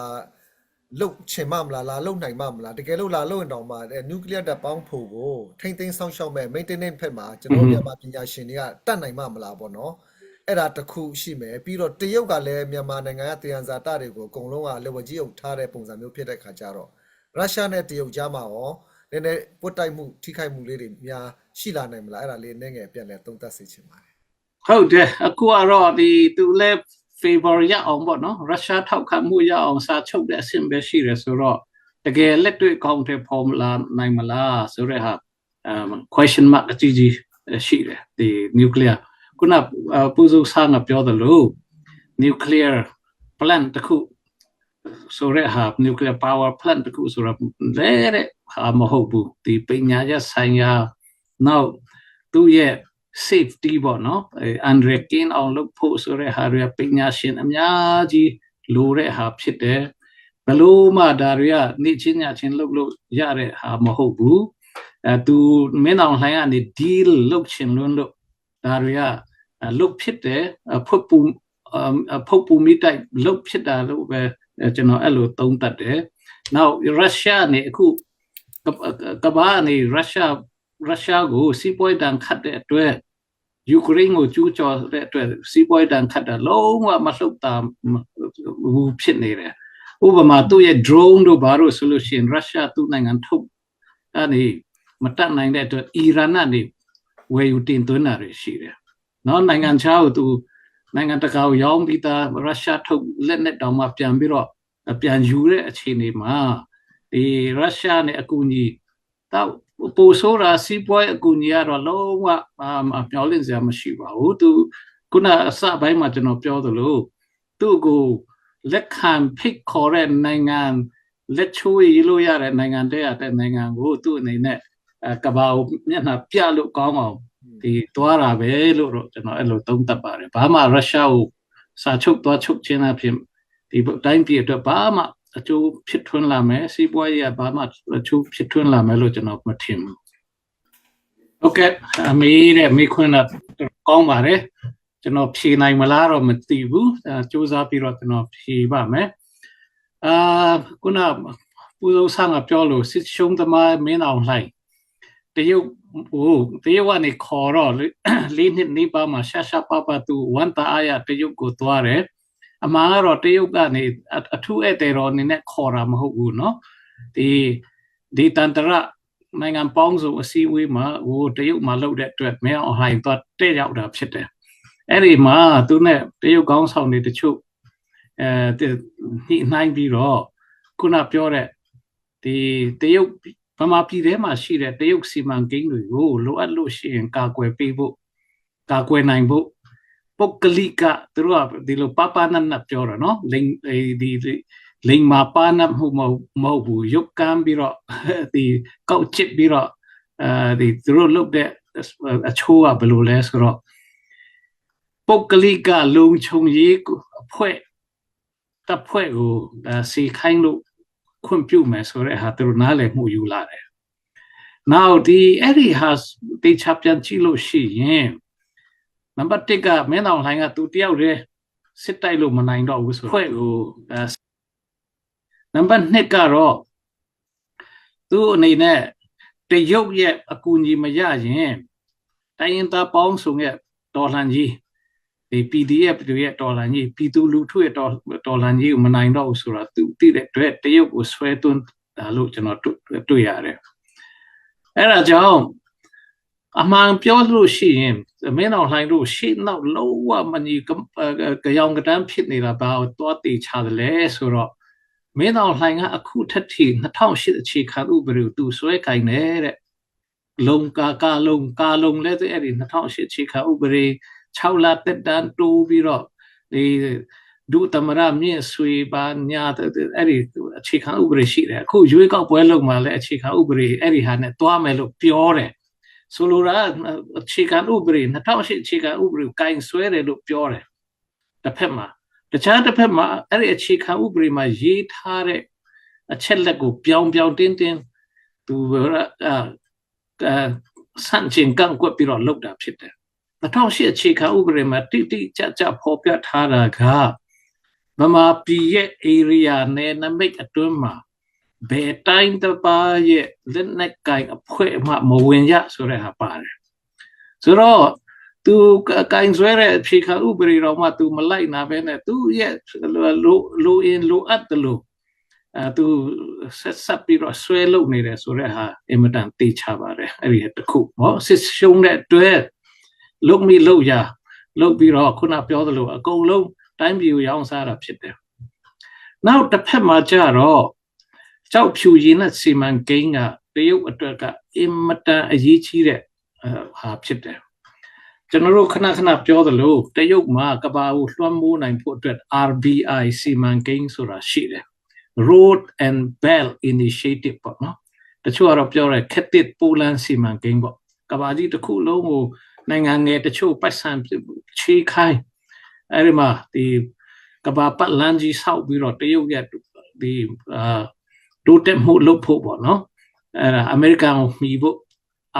လုတ်ချင်မှမလားလာလုတ်နိုင်မှမလားတကယ်လို့လာလုတ်ရင်တောင်မှနျူကလ িয়ার တပ်ပေါင်းဖို့ကိုထိမ့်သိမ်းဆောင်ရှောက်မဲ့ maintenance ဖက်မှာကျွန်တော်မြန်မာပညာရှင်တွေကတတ်နိုင်မှမလားပေါ့နော်အဲ့ဒါတခုရှိမယ်ပြီးတော့တရုတ်ကလည်းမြန်မာနိုင်ငံကတယံဇာတတွေကိုအကုန်လုံးကလက်ဝကြီးအုပ်ထားတဲ့ပုံစံမျိုးဖြစ်တဲ့ခါကျတော့ရုရှားနဲ့တရုတ်ကြားမှာရောနည်းနည်းပွတ်တိုက်မှုထိခိုက်မှုလေးတွေများရှိလာနိုင်မလားအဲ့ဒါလေးနည်းငယ်ပြန်လဲသုံးသပ်စေချင်ပါတယ်ဟုတ်တယ်အခုကတော့ဒီသူလဲ favor ရအောင်ပေါ့နော်ရုရှားထောက်ခံမှုရအောင်စာချုပ်တဲ့အဆင့်ပဲရှိတယ်ဆိုတော့တကယ်လက်တွေ့ကောင်းတဲ့ formula နိုင်မလားဆိုတဲ့ဟာ question mark အကြီးကြီးရှိတယ်ဒီ nuclear ခုနပူဇော်ဆန်းကပြောသလို nuclear plant တခုဆိုတဲ့ဟာ nuclear power plant တခုဆိုတော့တဲ့ဟာမဟုတ်ဘူးဒီပညာရပ်ဆိုင်ရာနောက်သူ့ရဲ့ safety ပေါ့နော်အန်ဒရကင်းအောင်လုပ်ဖို့ဆိုတဲ့ဟာတွေပညာရှင်အများကြီးလိုတဲ့ဟာဖြစ်တယ်ဘလို့မှဒါတွေကနေချင်းညချင်းလုပ်လို့ရတဲ့ဟာမဟုတ်ဘူးသူမင်းအောင်လှိုင်ကနေ deal လုပ်ချင်လို့ဒါတွေကလုပ်ဖြစ်တယ်ဖုတ်ပူမိတိုက်လုပ်ဖြစ်တာလို့ပဲကျွန်တော်အဲ့လိုသုံးသပ်တယ်နောက်ရုရှားနေအခုကမ္ဘာနေရုရှားကိုစီးပွားရေးတန်ခတ်တဲ့အတွက်ယူကရိန်းကိုကျူးကျော်တဲ့အတွက်စီးပွားရေးတန်ခတ်တာလုံးဝမလှုပ်တာဘူးဖြစ်နေတယ်ဥပမာသူ့ရဲ့ drone တို့ဘာလို့ဆိုလို့ရှိရင်ရုရှားသူ့နိုင်ငံထုတ်အဲ့ဒီမတတ်နိုင်တဲ့အတွက်အီရန်ကနေဝယ်ယူတင်သွင်းတာတွေရှိတယ်နော်နိုင်ငံခြားကိုသူနိုင်ငံတကာကိုရောင်းပြီးသားရုရှားထုတ်လက်နက်တောင်မှပြန်ပြီးတော့ပြန်ယူတဲ့အခြေအနေမှာဒီရုရှားနဲ့အကူအညီတော့ပိုဆိုးတာစီးပွားရေးအကူအညီကတော့လုံးဝမျှော်လင့်စရာမရှိပါဘူးသူခုနအစပိုင်းမှာကျွန်တော်ပြောသလိုသူ့ကိုလက်ခံဖိတ်ခေါ်တဲ့နိုင်ငံလက်ချိုးရလို့ရတဲ့နိုင်ငံတဲ့နိုင်ငံကိုသူ့အနေနဲ့ကဘာကိုမျက်နှာပြလို့ကောင်းအောင် ဒီသွားတာပဲလို့တော့ကျွန်တော်အဲ့လိုသုံးသပ်ပါတယ်ဘာမှရုရှားကိုစာချုပ်သွားချုပ်ခြင်းအဖြစ်ဒီတိုင်းပြည်အတွက်ဘာမှအကျိုးဖြစ်ထွန်းလာမယ်စီးပွားရေးကဘာမှအကျိုးဖြစ်ထွန်းလာမယ်လို့ကျွန်တော်မထင်ဘူးဟုတ်ကဲ့အမေတဲ့မိခွန်းကကောင်းပါတယ်ကျွန်တော်ဖြေနိုင်မလားတော့မသိဘူးစူးစမ်းပြီးတော့ကျွန်တော်ဖြေပါမယ်ခုနပူဇော်ဆန်းကပြောလို့စစ်ရှုံးသမားမင်းအောင်လှိုင်တရုတ်ကနေခေါ်တော့လေးနှစ်နေပါမှာရှာပပသူဝန်တာအရတရုတ်ကိုသွားတယ်အမှားကတော့တရုတ်ကနေအထူးဧည့်သည်တော်အနေနဲ့ခေါ်တာမဟုတ်ဘူးเนาะဒီတန်တရနိုင်ငံပေါင်းစုံအစည်းအဝေးမှာတရုတ်မှာလုပ်တဲ့အတွက်မင်းအောင်လှိုင်သွားတဲ့ရောက်တာဖြစ်တယ်အဲ့ဒီမှာသူနဲ့တရုတ်ကောင်းဆောင်တွေတချို့ညှိနှိုင်းပြီးတော့ခုနပြောတဲ့ဒီတရုတ်ဗမာပြည်ထဲမှာရှိတဲ့တရုတ်စီမံကိန်းတွေကိုလိုအပ်လို့ရှိရင်ကာကွယ်ပေးဖို့ကာကွယ်နိုင်ဖို့ပုဂ္ဂလိကသူတို့ကဒီလိုပနတ်ပြောတာနော်လိန်မာပနတ်မှုမဟုတ်ဘူးရုပ်ကမ်းပြီးတော့ဒီကောက်ချစ်ပြီးတော့ဒီသူတို့လုပ်တဲ့အချိုးကဘယ်လိုလဲဆိုတော့ပုဂ္ဂလိကလုံခြုံရေးအဖွဲ့တပ်ဖွဲ့ကိုစီခိုင်းလို့ခွင့်ပြုမယ်ဆိုတဲ့ဟာသူတို့နားလည်မှုယူလာတယ်။ Now အဲ့ဒီဟာတေချာပြန်ကြည့်လို့ရှိရင်နံပါတ်1ကမင်းအောင်လှိုင်ကသူတယောက်တည်းစစ်တိုက်လို့မနိုင်တော့ဘူးဆိုဖွဲ့ကိုနံပါတ်2ကတော့သူအနေနဲ့တရုတ်ရဲ့အကူအညီမရရင်တိုင်းရင်းသားပေါင်းစုံရဲ့တော်လှန်ကြီးဒီ PDF တွေရဲ့တော်လှန်ကြီးပြည်သူလူထုရဲ့တော်လှန်ကြီးကိုမနိုင်တော့ဘူးဆိုတော့သူသိတဲ့အတွက်တရုတ်ကိုဆွဲသွင်းတာလို့ကျွန်တော်တွေ့ရတယ်အဲ့ဒါကြောင့်အမှန်ပြောလို့ရှိရင်မင်းအောင်လှိုင်တို့ရှေ့နောက်လုံးဝမညီကြောင်ကတန်းဖြစ်နေတာဘာကိုသွားတေချတယ်လဲဆိုတော့မင်းအောင်လှိုင်ကအခုထက်ထိ2008အခြေခံဥပဒေကိုသူဆွဲကင်နေတဲ့လုံကာလုံလဲတဲ့အဲ့ဒီ2008အခြေခံဥပဒေ6လတက်တန်းတိုးပြီးတော့ဒီဒုသမရမြင့်ဆွေပါညာအဲ့ဒီအခြေခံဥပဒေရှိတယ်အခုရွေးကောက်ပွဲလုပ်မှလည်းအခြေခံဥပဒေအဲ့ဒီဟာနဲ့တွားမယ်လို့ပြောတယ်ဆိုလိုတာအခြေခံဥပဒေ2008အခြေခံဥပဒေကိုကင်ဆွဲတယ်လို့ပြောတယ်တစ်ဖက်မှာတခြားတစ်ဖက်မှာအဲ့ဒီအခြေခံဥပဒေမှာရေးထားတဲ့အချက်လက်ကိုပြောင်းတင်းသူဆန့်ကျင်ကန့်ကွက်ပြီးတော့လုပ်တာဖြစ်တယ်2008အခြေခံဥပဒေမှာတိကျဖော်ပြထားတာကဗမာပြည်ရဲ့ area နဲ့နမိတ်အတွင်းမှာဘယ်တိုင်းတစ်ပါးရဲ့လက်နက်ကင်အဖွဲ့မှမဝင်ရဆိုတဲ့ဟာပါတယ်ဆိုတော့သူကင်ဆွဲတဲ့အခြေခံဥပဒေတော်မှသူမလိုက်နာပဲနဲ့သူရဲ့လိုအပ်တယ်လို့သူဆက်ပြီးတော့ဆွဲလုပ်နေတယ်ဆိုတဲ့ဟာအင်မတန်သိချပါတယ်အဲ့ဒီတစ်ခုဟောစစ်ရှုံးတဲ့အတွက်လုတ်ပြီးတော့ခုနပြောသလိုအကုန်လုံးတိုင်းပြည်ကိုရောင်းစားတာဖြစ်တယ်။နောက်တစ်ဖက်မှာကျတော့ကြောက်ဖြူရည်နဲ့စီမံကိန်းကတရုတ်အတွက်ကအင်မတန်အရေးကြီးတဲ့ဟာဖြစ်တယ်။ကျွန်တော်တို့ခဏပြောသလိုတရုတ်မှာကဘာကိုလွှမ်းမိုးနိုင်ဖို့အတွက် RBI စီမံကိန်းဆိုတာရှိတယ်။ Road and Belt Initiative ပေါ့နော်။တချို့ကတော့ပြောတယ်ခက်တစ်ပိုလန်စီမံကိန်းပေါ့။ကဘာကြီးတစ်ခုလုံးကိုနိုင်ငံငယ်တချို့ပတ်စံချေခိုင်းအဲ့ဒီမှာဒီကဘာပတ်လန်းကြီးဆောက်ပြီးတော့တရုတ်ရဲ့ဒီဒိုတက်မှုလုပ်ဖို့ပေါ့နော်အဲ့ဒါအမေရိကန်ကိုမှီဖို့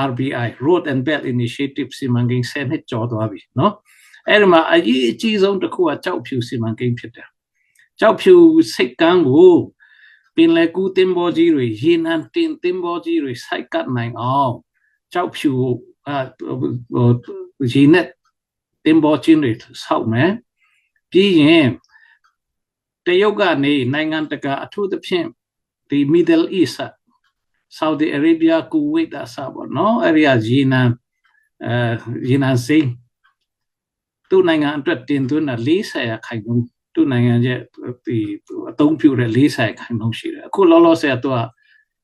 RBI Road and Belt Initiative စီမံကိန်း10နှစ်ကျော်သွားပြီနော်အဲ့ဒီမှာအကြီးဆုံးတစ်ခုကကြောက်ဖြူစီမံကိန်းဖြစ်တယ်ကြောက်ဖြူစိတ်ကမ်းကိုပင်လယ်ကူးတင်ပေါ်ကြီးတွေရေနံတင်ပေါ်ကြီးတွေစိုက်ကပ်နိုင်အောင်ကြောက်ဖြူရေနဲ့တင်ပေါ်ချင်းတွေဆောက်မယ်ပြီးရင်တရုတ်ကနေနိုင်ငံတကာအထူးသဖြင့်ဒီ Middle East Saudi Arabia Kuwait အစပေါ့နော်အဲ့ဒီကရေနံစိမ်းသူ့နိုင်ငံအတွက်တင်သွင်းတာ40%ခိုင်နှုန်းသူ့နိုင်ငံရဲ့ဒီအသုံးပြုတဲ့40%ခိုင်နှုန်းရှိတယ်အခုလောလောဆယ်သူက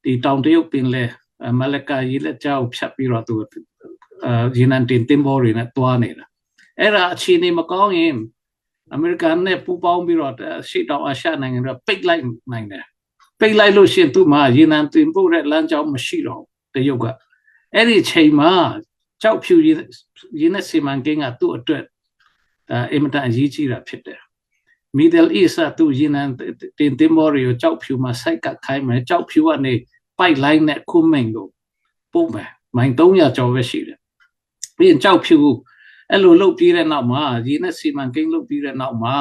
ဒီတောင်တရုတ်ပင်လယ်မလကာရေလက်ကြားကိုဖြတ်ပြီးတော့သူရေနံတင်ပေါ်တွေနဲ့တွားနေတာအဲ့ဒါအခြေအနေမကောင်းရင်အမေရိကန်နဲ့ပူးပေါင်းပြီးတော့ရှေ့တောင်အာရှနိုင်ငံတွေပိတ်လိုက်နိုင်တယ်ပိတ်လိုက်လို့ရှိရင်သူ့မှာရေနံတင်ပို့တဲ့လမ်းကြောင်းမရှိတော့တရုတ်ကအဲ့ဒီအချိန်မှာ ကြောက်ဖြူရင်းနဲ့စီမံကိန်းကသူ့အတွက်အင်မတန်အရေးကြီးတာဖြစ်တယ် Middle East ကသူ့ရင်းနှံတင်တင်မော်ရီကိုကြောက်ဖြူမှာစိုက်ကခိုင်းမယ်ကြောက်ဖြူကနေပိုက်လိုင်းနဲ့ခုမိန်ကိုပို့မယ်မိုင်300ကျော်ပဲရှိတယ်ပြီးရင်ကြောက်ဖြူအဲ့လိုလုပ်ပြီးတဲ့နောက်မှာရင်းနဲ့စီမံကိန်းလုပ်ပြီးတဲ့နောက်မှာ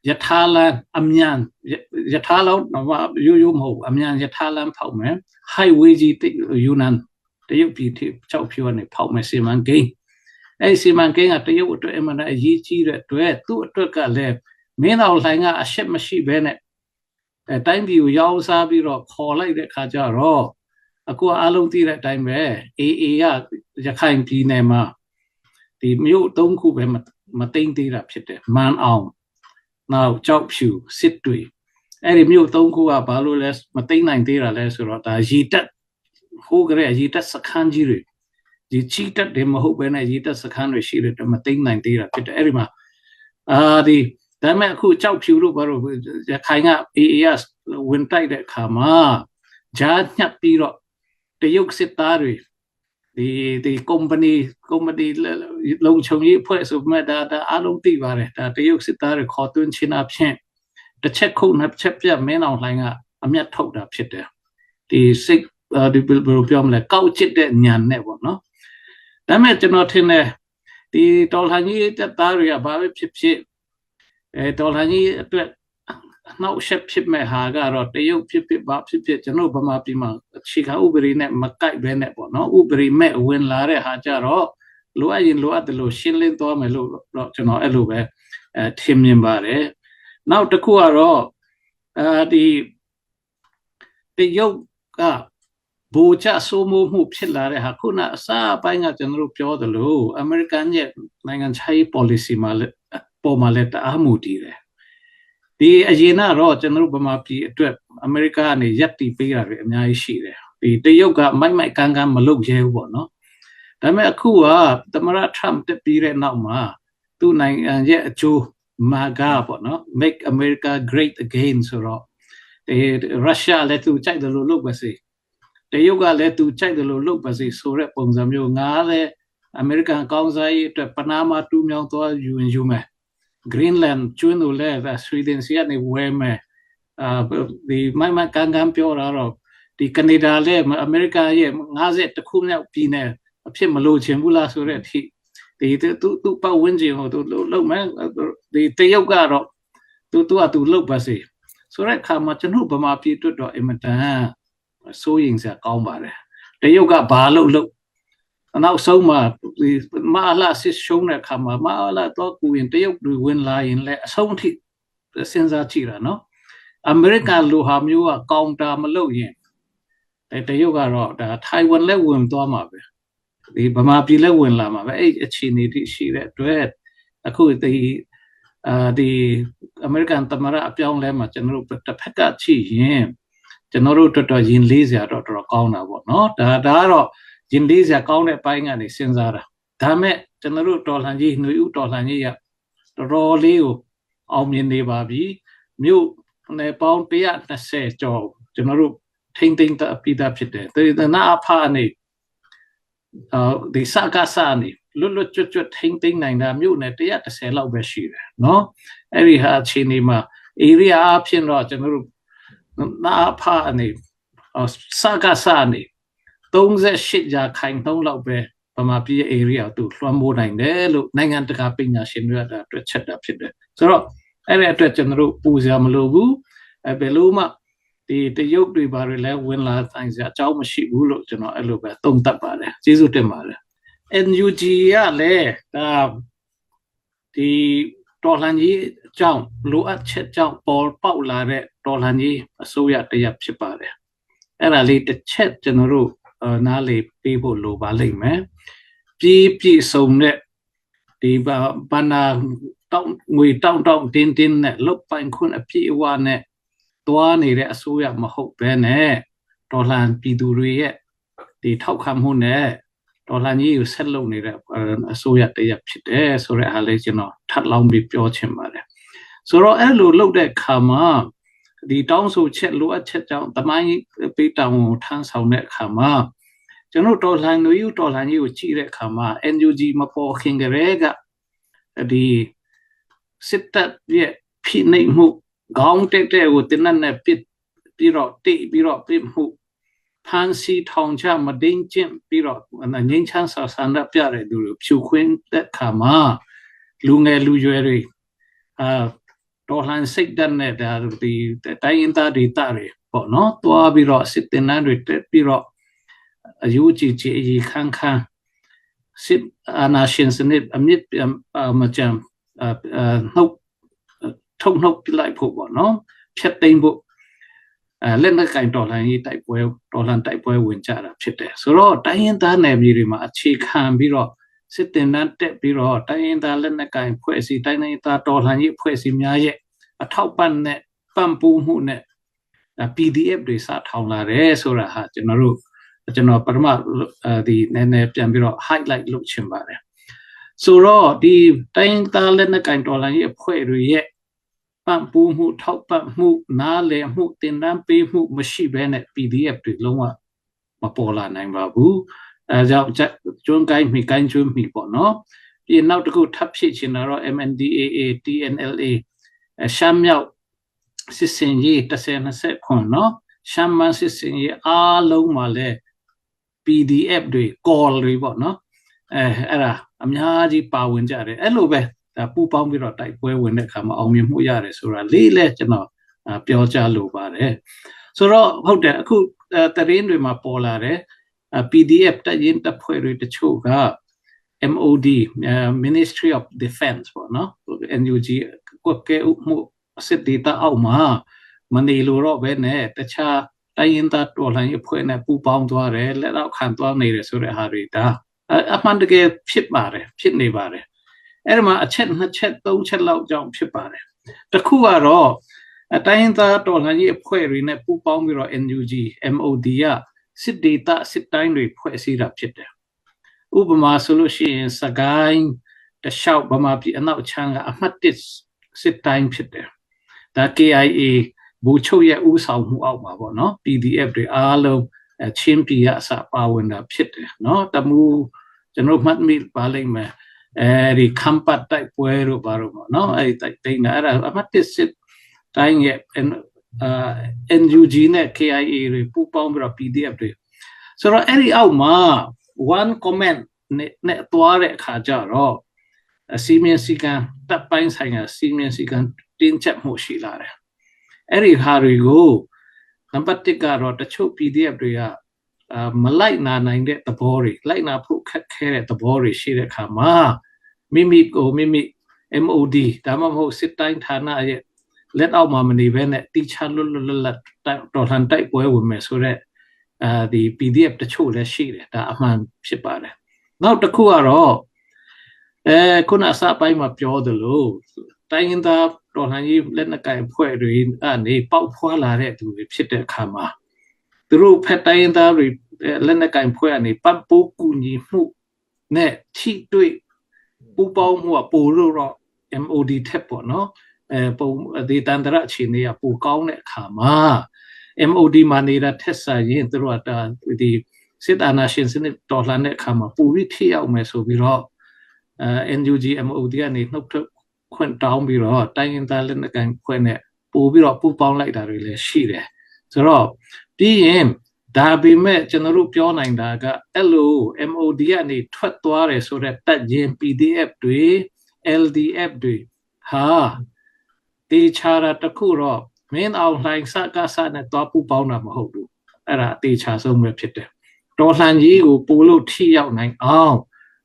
ယထာလန်အမြန်ယထာလောက်တော့ရိုးမဟုတ်အမြန်ယထာလန်ဖောက်မယ် highway ကြီးယူနန်တရုတ်ပြည်ကြောက်ဖြူကနေဖောက်မယ်စီမံကိန်းအဲ့စီမံကိန်းကတရုတ်အတွက်အမှန်တအရေးကြီးတဲ့အတွက်သူ့အတွက်ကလည်းမင်းတော်လှိုင်ကအရှက်မရှိဘဲနဲ့တိုင်းပြည်ကိုရောင်းစားပြီးတော့ခေါ်လိုက်တဲ့ခါကျတော့အခုအားလုံးသိတဲ့အတိုင်းပဲ AA ရခိုင်ပြည်နယ်မှာဒီမြို့3ခုပဲမသိမ့်သေးတာဖြစ်တယ်မန်အောင်နောက်ကြောက်ဖြူစစ်တွေအဲ့ဒီမြို့3ခုကဘာလို့လဲမသိမ့်နိုင်သေးတာလဲဆိုတော့ဒါရီတက်ဟိုကလေးရီတက်စခန်းကြီးတွေဒီချီတက်တယ်မဟုတ်ဘဲနဲ့ရီတက်စခန်းတွေရှိတယ်မသိမ့်နိုင်သေးတာဖြစ်တယ်အဲ့ဒီမှာဒီဒါပေမဲ့အခုကြောက်ဖြူလို့ဘာလို့ရခိုင်က AAS ဝင်တိုက်တဲ့အခါမှာဂျာညပ်ပြီးတော့တရုတ်စစ်သားတွေဒီကုမ္ပဏီလုံခြုံရေးအဖွဲ့ဆိုမှဒါအားလုံးသိပါတယ်ဒါတရုတ်စစ်သားတွေခေါ်သွင်းခြင်းအဖြစ်တစ်ချက်ခုနှစ်ချက်ပြမင်းအောင်လှိုင်ကအမျက်ထုတ်တာဖြစ်တယ်ဒီစိတ်ဒီဘယ်လိုပြောမလဲကောက်ချစ်တဲ့ညံနဲ့ပေါ့နော်ဒါပေမဲ့ကျွန်တော်ထင်တယ်ဒီတော်လှန်ရေးတပ်သားတွေကဘာပဲဖြစ်တော်လှန်ရေးအတွက်နှောက်ရှက်ဖြစ်မဲ့ဟာကတော့တရုတ်ဖြစ်ဘာဖြစ်ကျွန်တော်ဗမာပြည်မှာအခြေခံဥပဒေနဲ့မကိုက်ဘဲနဲ့ပေါ့နော်ဥပဒေမဲ့ဝင်လာတဲ့ဟာကြတော့လိုအပ်ရင်လိုအပ်တယ်လို့ရှင်းလင်းသွားမယ်လို့ကျွန်တော်အဲ့လိုပဲထင်မြင်ပါတယ်နောက်တစ်ခုကတော့ဒီတရုတ်ကဘူချဆိုမိုးမှုဖြစ်လာတဲ့ဟာခုနအစားအပိုင်းကကျွန်တော်ပြောသလိုအမေရိကန်ရဲ့နိုင်ငံခြားရေး policy မှာပေါ်မှာလည်းတအားမှုတည်တယ်ဒီအရင်ကတော့ကျွန်တော်ဗမာပြည်အတွက်အမေရိကကနေရက်တီပေးတာတွေအများကြီးရှိတယ်ဒီတရုတ်ကမိုက်ကန်းမလုပ်ရဲဘူးပေါ့နော်ဒါပေမဲ့အခုကသမ္မတ Trump တက်ပြီးတဲ့နောက်မှာသူ့နိုင်ငံရဲ့အကျိုးMAGAပေါ့နော် Make America Great Again ဆိုတော့ရုရှားလည်းသူကြိုက်တယ်လို့လုပ်ပါစေတရုတ်ကလည်းသူကြိုက်တယ်လို့လုပ်ပါစေဆိုတဲ့ပုံစံမျိုးငါလည်းအမေရိကန်ကောင်းစားရေးအတွက်ပနာမာတူးမြောင်းသွားယူမယ်Greenland ကျွန်းတို့လည်းဆွီဒင်စီကနေဝဲမယ်ဒီမိုက်ကန်းပြောတာတော့ဒီကနေဒါလည်းအမေရိကန်ရဲ့50တခုမြောက်ပြည်နယ်အဖြစ်မလို့ချင်ဘူးလားဆိုတဲ့အထိဒီသူပတ်ဝန်းကျင်ကိုသူလုပ်မယ်ဒီတရုတ်ကတော့သူလုပ်ပါစေဆိုတဲ့အခါမှာကျွန်တော်ဗမာပြည်အတွက်တော့အင်မတန်စိုးရိမ်စရာကောင်းပါတယ်တရုတ်ကဘာလုပ်နောက်ဆုံးမှာဒီမဟာလာစစ်ရှုံးတဲ့အခါမှာမဟာလာတော့ကိုရင်တရုတ်တွေဝင်လာရင်လည်းအဆုံးထိစဉ်းစားကြည့်တာနော်အမေရိကန်လူဟာမျိုးကကောင်တာမလုပ်ရင်တရုတ်ကတော့ဒါထိုင်ဝမ်လည်းဝင်သွားမှာပဲဒီဗမာပြည်လည်းဝင်လာမှာပဲအဲ့အခြေအနေတိရှိတဲ့အတွက်အခုဒီအမေရိကန်သမ္မတအပြောင်းလဲမှာကျွန်တော်တို့တစ်ဖက်ကကြည့်ရင်ကျွန်တော်တို့တော်ရင်လေးစရာတော့တော်ကောင်းတာပေါ့နော်ဒါကတော့ရင်လေးစရာကောင်းတဲ့ပိုင်းကနေစဉ်းစားတာဒါမဲ့ကျွန်တော်တို့တော်လှန်ရေးຫນွေဥတော်လှန်ရေးရတော်လေးကိုအောင်မြင်နေပါပြီမြို့နယ်ပေါင်း120ကျော်ကျွန်တော်တို့ထိမ့်သိမ့်ပြီးသားဖြစ်တယ်ဒီနာအဖာနေဒီစကားစားနေလွတ်ကျွတ်ထိမ့်သိမ့်နိုင်တာမြို့နယ်130လောက်ပဲရှိတယ်နော်အဲ့ဒီဟာအခြေအနေမှာ area အဖြစ်တော့ကျွန်တော်တို့နာအဖာနေစကားစားနေ38ရာခိုင်နှုန်းလောက်ပဲဗမာပြည်ရဲ့ area ကိုသူလွှမ်းမိုးနိုင်တယ်လို့နိုင်ငံတကာပညာရှင်တွေကတွက်ချက်တာဖြစ်တယ်ဆိုတော့အဲ့ဒီအတွက်ကျွန်တော်တို့ပူစရာမလိုဘူးဘယ်လိုမှဒီတရုတ်တွေဘာတွေလဲဝင်လာတိုင်းစရာအကြောင်းမရှိဘူးလို့ကျွန်တော်အဲ့လိုပဲသုံးသပ်ပါတယ်ကျေးဇူးတင်ပါတယ် NUG ကလည်းဒါဒီတော်လှန်ရေးအကြောင်းလိုအပ်ချက်ကြောင့်ပေါ်ပေါက်လာတဲ့တော်လှန်ရေးအစိုးရတရပ်ဖြစ်ပါတယ်အဲ့ဒါလေးတစ်ချက်ကျွန်တော်တို့နားလေပေးဖို့လိုပါလိမ့်မယ်ပြည့်စုံတဲ့ဒီဘာနာတောင်းငွေတောင်းတင်းနဲ့လုတ်ပိုင်ခွင့်အပြည့်အဝနဲ့တွားနေတဲ့အစိုးရမဟုတ်ဘဲနဲ့တော်လှန်ပြည်သူတွေရဲ့ဒီထောက်ခံမှုနဲ့တော်လှန်ရေးကိုဆက်လုပ်နေတဲ့အစိုးရတရပ်ဖြစ်တယ်ဆိုတဲ့အားလေးကျွန်တော်ထပ်လောင်းပြီးပြောချင်ပါတယ်ဆိုတော့အဲ့လိုလုပ်တဲ့ခါမှာဒီတောင်းဆိုချက်လိုအပ်ချက်ကြောင့်တမိုင်းပေးတောင်းကိုထမ်းဆောင်တဲ့အခါမှာ ကျွန်တော်တော်လှန်လူယူတော်လှန်ရေးကိုကြည့်တဲ့အခါမှာ NUG မပေါ်ခင်ကလေးကဒီစစ်တပ်ရဲ့ဖိနှိပ်မှုခေါင်းတက်တဲ့ကိုတင်းနဲ့ပစ်ပြီးတော့တိတ်ပြီးတော့ပြစ်မှုဖန်စီထောင်ချမဒင်းကျင့်ပြီးတော့ငင်းချမ်းဆန္ဒပြတဲ့လူတွေဖြူခွင်းတဲ့အခါမှာလူငယ်လူရွယ်တွေတော်လှန်စိတ်ဓာတ်နဲ့ဒါဒီတိုင်းရင်းသားဒေသတွေပေါ့နော်တွားပြီးတော့စစ်တင်နှန်းတွေတက်ပြီးတော့အယူကြီးကြီးအခန်းခန်းစစ်အာဏာရှင်စနစ်အမြင့်မကြမ်းနှုတ်ထုတ်နှုတ်ပြလိုက်ဖို့ပေါ့နော်ဖြတ်သိမ်းဖို့လက်နက်ကင်တော်လှန်ရေးတိုက်ပွဲတော်လှန်တိုက်ပွဲဝင်ကြတာဖြစ်တယ်ဆိုတော့တိုင်းရင်းသားနယ်မြေတွေမှာအခြေခံပြီးတော့စစ်တင်နှန်းတက်ပြီးတော့တိုင်းရင်းသားလက်နက်ကင်ဖွဲ့စည်းတိုင်းရင်းသားတော်လှန်ရေးဖွဲ့စည်းများရဲ့အထောက်ပံ့နဲ့ပံ့ပိုးမှုနဲ့ PDF တွေစထောင်လာတယ်ဆိုတာဟာကျွန်တော်ပထမဒီနည်းနည်းပြန်ပြီးတော့ highlight လုပ်ချင်ပါတယ်ဆိုတော့ဒီတိုင်းသားလက်နက်ကင်တော်လှန်ရေးအဖွဲ့တွေရဲ့ပံ့ပိုးမှုထောက်ပံ့မှုနားလည်မှုတင်နန်းပေးမှုမရှိဘဲနဲ့ PDF တွေလုံးဝမပေါ်လာနိုင်ပါဘူးအဲကြောင့်ကျွန်းကိုင်းမိကိုင်းကျွန်းမိပေါ့နော်ပြီးနောက်တစ်ခုထပ်ဖြစ်ချင်တာတော့ MNDAA TNLA ရှမ်းမြောက်စစ်စင်ရေး10-20ခွန်နော်ရှမ်းမန်းစစ်စင်ရေးအားလုံးမှာလဲ PDF တွေ call တွေပေါ့နော်အဲ့ဒါအများကြီးပါဝင်ကြတယ်အဲ့လိုပဲဒါပူပေါင်းပြီးတော့တိုက်ပွဲဝင်တဲ့အခါမှာအောင်မြင်မှုရတယ်ဆိုတာလေးလဲကျွန်တော်ပြောကြလိုပါတယ်ဆိုတော့ဟုတ်တယ်အခုတရင်တွေမှာပေါ်လာတယ် PDF တရင်တပ်ဖွဲ့တွေတချို့က MOD Ministry of Defense ပေါ့နော် NUG ကိုကဲဥမှုစစ်ဒေတာအောက်မှာမနေလို့တော့ဘဲနဲ့တခြားတိုင်းရင်းသားတော်လှန်ရေးဖွဲ့နဲ့ပူးပေါင်းသွားတယ်လက်အောက်ခံသွားနေတယ်ဆိုတဲ့ဟာတွေဒါအမှန်တကယ်ဖြစ်ပါတယ်ဖြစ်နေပါတယ်အဲ့ဒီမှာအချက်2ချက်3ချက်လောက်ကြောင့်ဖြစ်ပါတယ်တစ်ခုကတော့တိုင်းရင်းသားတော်လှန်ရေးအဖွဲ့တွေနဲ့ပူးပေါင်းပြီးတော့ NUG MOD ကစစ်ဒေတာစစ်တိုင်းတွေဖွဲ့စည်းတာဖြစ်တယ်ဥပမာဆိုလို့ရှိရင်စကိုင်းတလျှောက်ဗမာပြည်အနောက်ချမ်းကအမှတ်1စစ်တိုင်းဖြစ်တယ်ဒါ KIA ဘူချုပ်ရဲ့ဥဆောင်မှုအောက်မှာပေါ့နော် PDF တွေအားလုံးချင်းပြည်အစပါဝင်တာဖြစ်တယ်နော်တမူကျွန်တော်မှတ်မိပါလိမ့်မယ်ဒီခမ်ပတ်တိုက်ပွဲတို့ဘာလို့ပေါ့နော်အဲ့တိုက်တိန်အဲ့ဒါအမှတ်1စစ်တိုင်းရဲ့NUG နဲ့ KIA တွေပူးပေါင်းပြီးတော့ PDF တွေဆိုတော့အဲ့ဒီအောက်မှာ one comment နဲ့တွားတဲ့အခါကျတော့စီမင်းစီကံတပ်ပိုင်းဆိုင်ရာစီမင်းစီကံတင်းကျပ်မှုရှိလာတယ်အဲ့ဒီဟာတွေကိုနံပါတ်1ကတော့တချို့ PDF တွေကမလိုက်နာနိုင်တဲ့သဘောတွေလိုက်နာဖို့ခက်ခဲတဲ့သဘောတွေရှိတဲ့အခါမှာမိမိ MOD ဒါမှမဟုတ်စစ်တိုင်းဌာနရဲ့လက်အောက်မှာမနေဘဲနဲ့တိချလွတ်တော်လှန်တိုက်ပွဲဝင်မယ်ဆိုတော့ဒီ PDF တချို့လည်းရှိတယ်ဒါအမှန်ဖြစ်ပါတယ်နောက်တစ်ခုကတော့ခုနအစပိုင်းမှာပြောသလိုတိုင်းရင်းသားတော်လှန်ရေးလက်နက်ကိုင်ဖွဲ့တွေအနေပေါက်ဖွာလာတဲ့သူတွေဖြစ်တဲ့အခါမှာသူတို့ဖက်တိုင်းရင်းသားတွေလက်နက်ကိုင်ဖွဲ့အနေပတ်ပိုးကူညီမှုနဲ့ထိတွေ့ပူပေါင်းမှုကပိုလို့တော့ MOD ထက်ပေါ့နော်ပုံဒီတန်တရအခြေအနေကပိုကောင်းတဲ့အခါမှာ MOD မှာနေတာထက်ဆိုင်ရင်သူတို့ကဒီစစ်အာဏာရှင်စနစ်တော်လှန်တဲ့အခါမှာပူပြီးထိရောက်မယ်ဆိုပြီးတော့NUG MOD ကနေနှုတ်ထွက်ခွင့်တောင်းပြီးတော့တိုင်းရင်းသားလက်နက်ကိုင်ဖွဲ့နဲ့ပို့ပြီးတော့ပူပေါင်းလိုက်တာတွေလည်းရှိတယ်ဆိုတော့ပြီးရင်ဒါပေမဲ့ကျွန်တော်တို့ပြောနိုင်တာကအဲ့လို MOD ကနေထွက်သွားတယ်ဆိုတော့တက်ရင် PDF တွေ LDF တွေဟာတေချာတာတခုတော့မင်းအောင်လှိုင်စကားစနဲ့သွားပူပေါင်းတာမဟုတ်ဘူးအဲ့ဒါတေချာဆုံးပဲဖြစ်တယ်တော်လှန်ကြီးကိုပို့လို့ထိရောက်နိုင်အောင်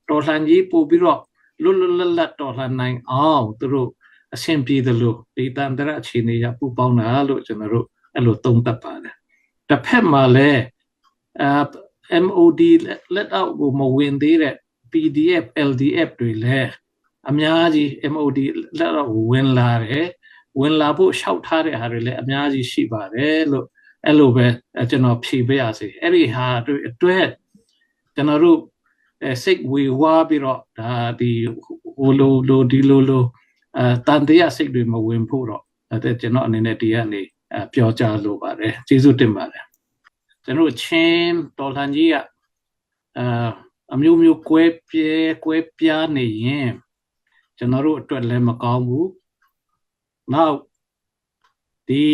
တော်လှန်ကြီးပို့ပြီးတော့လွတ်လပ်တော်လှန်နိုင်အောင်သူတို့အဆင်ပြေတယ်လို့ဒီတန်တရအခြေအနေရပူပေါင်းတာလို့ကျွန်တော်တို့အဲ့လိုသုံးသပ်ပါတယ်တစ်ဖက်မှာလည်းMOD လက်အောက်ကိုမဝင်သေးတဲ့ PDF LDF တွေလည်းအများကြီး MOD လက်အောက်ကိုဝင်လာတယ်ဝင်လာဖို့ရှောက်ထားတဲ့ဟာတွေလည်းအများကြီးရှိပါတယ်လို့အဲ့လိုပဲကျွန်တော်ဖြေပေးရစေအဲ့ဒီဟာတွေအတွက်ကျွန်တော်တို့စိတ်ဝေဝါးပြီးတော့ဒါဒီဟိုလိုဒီလိုတန်တရားစိတ်တွေမဝင်ဖို့တော့ကျွန်တော်အနေနဲ့ဒီကနေပြောကြားလိုပါတယ်ကျေးဇူးတင်ပါတယ်ကျွန်တော်ချင်းတော်လှန်ကြီးက အမျိုးမျိုးကွဲပြားနေရင်ကျွန်တော်တို့အတွက်လည်းမကောင်းဘူးနောက်ဒီ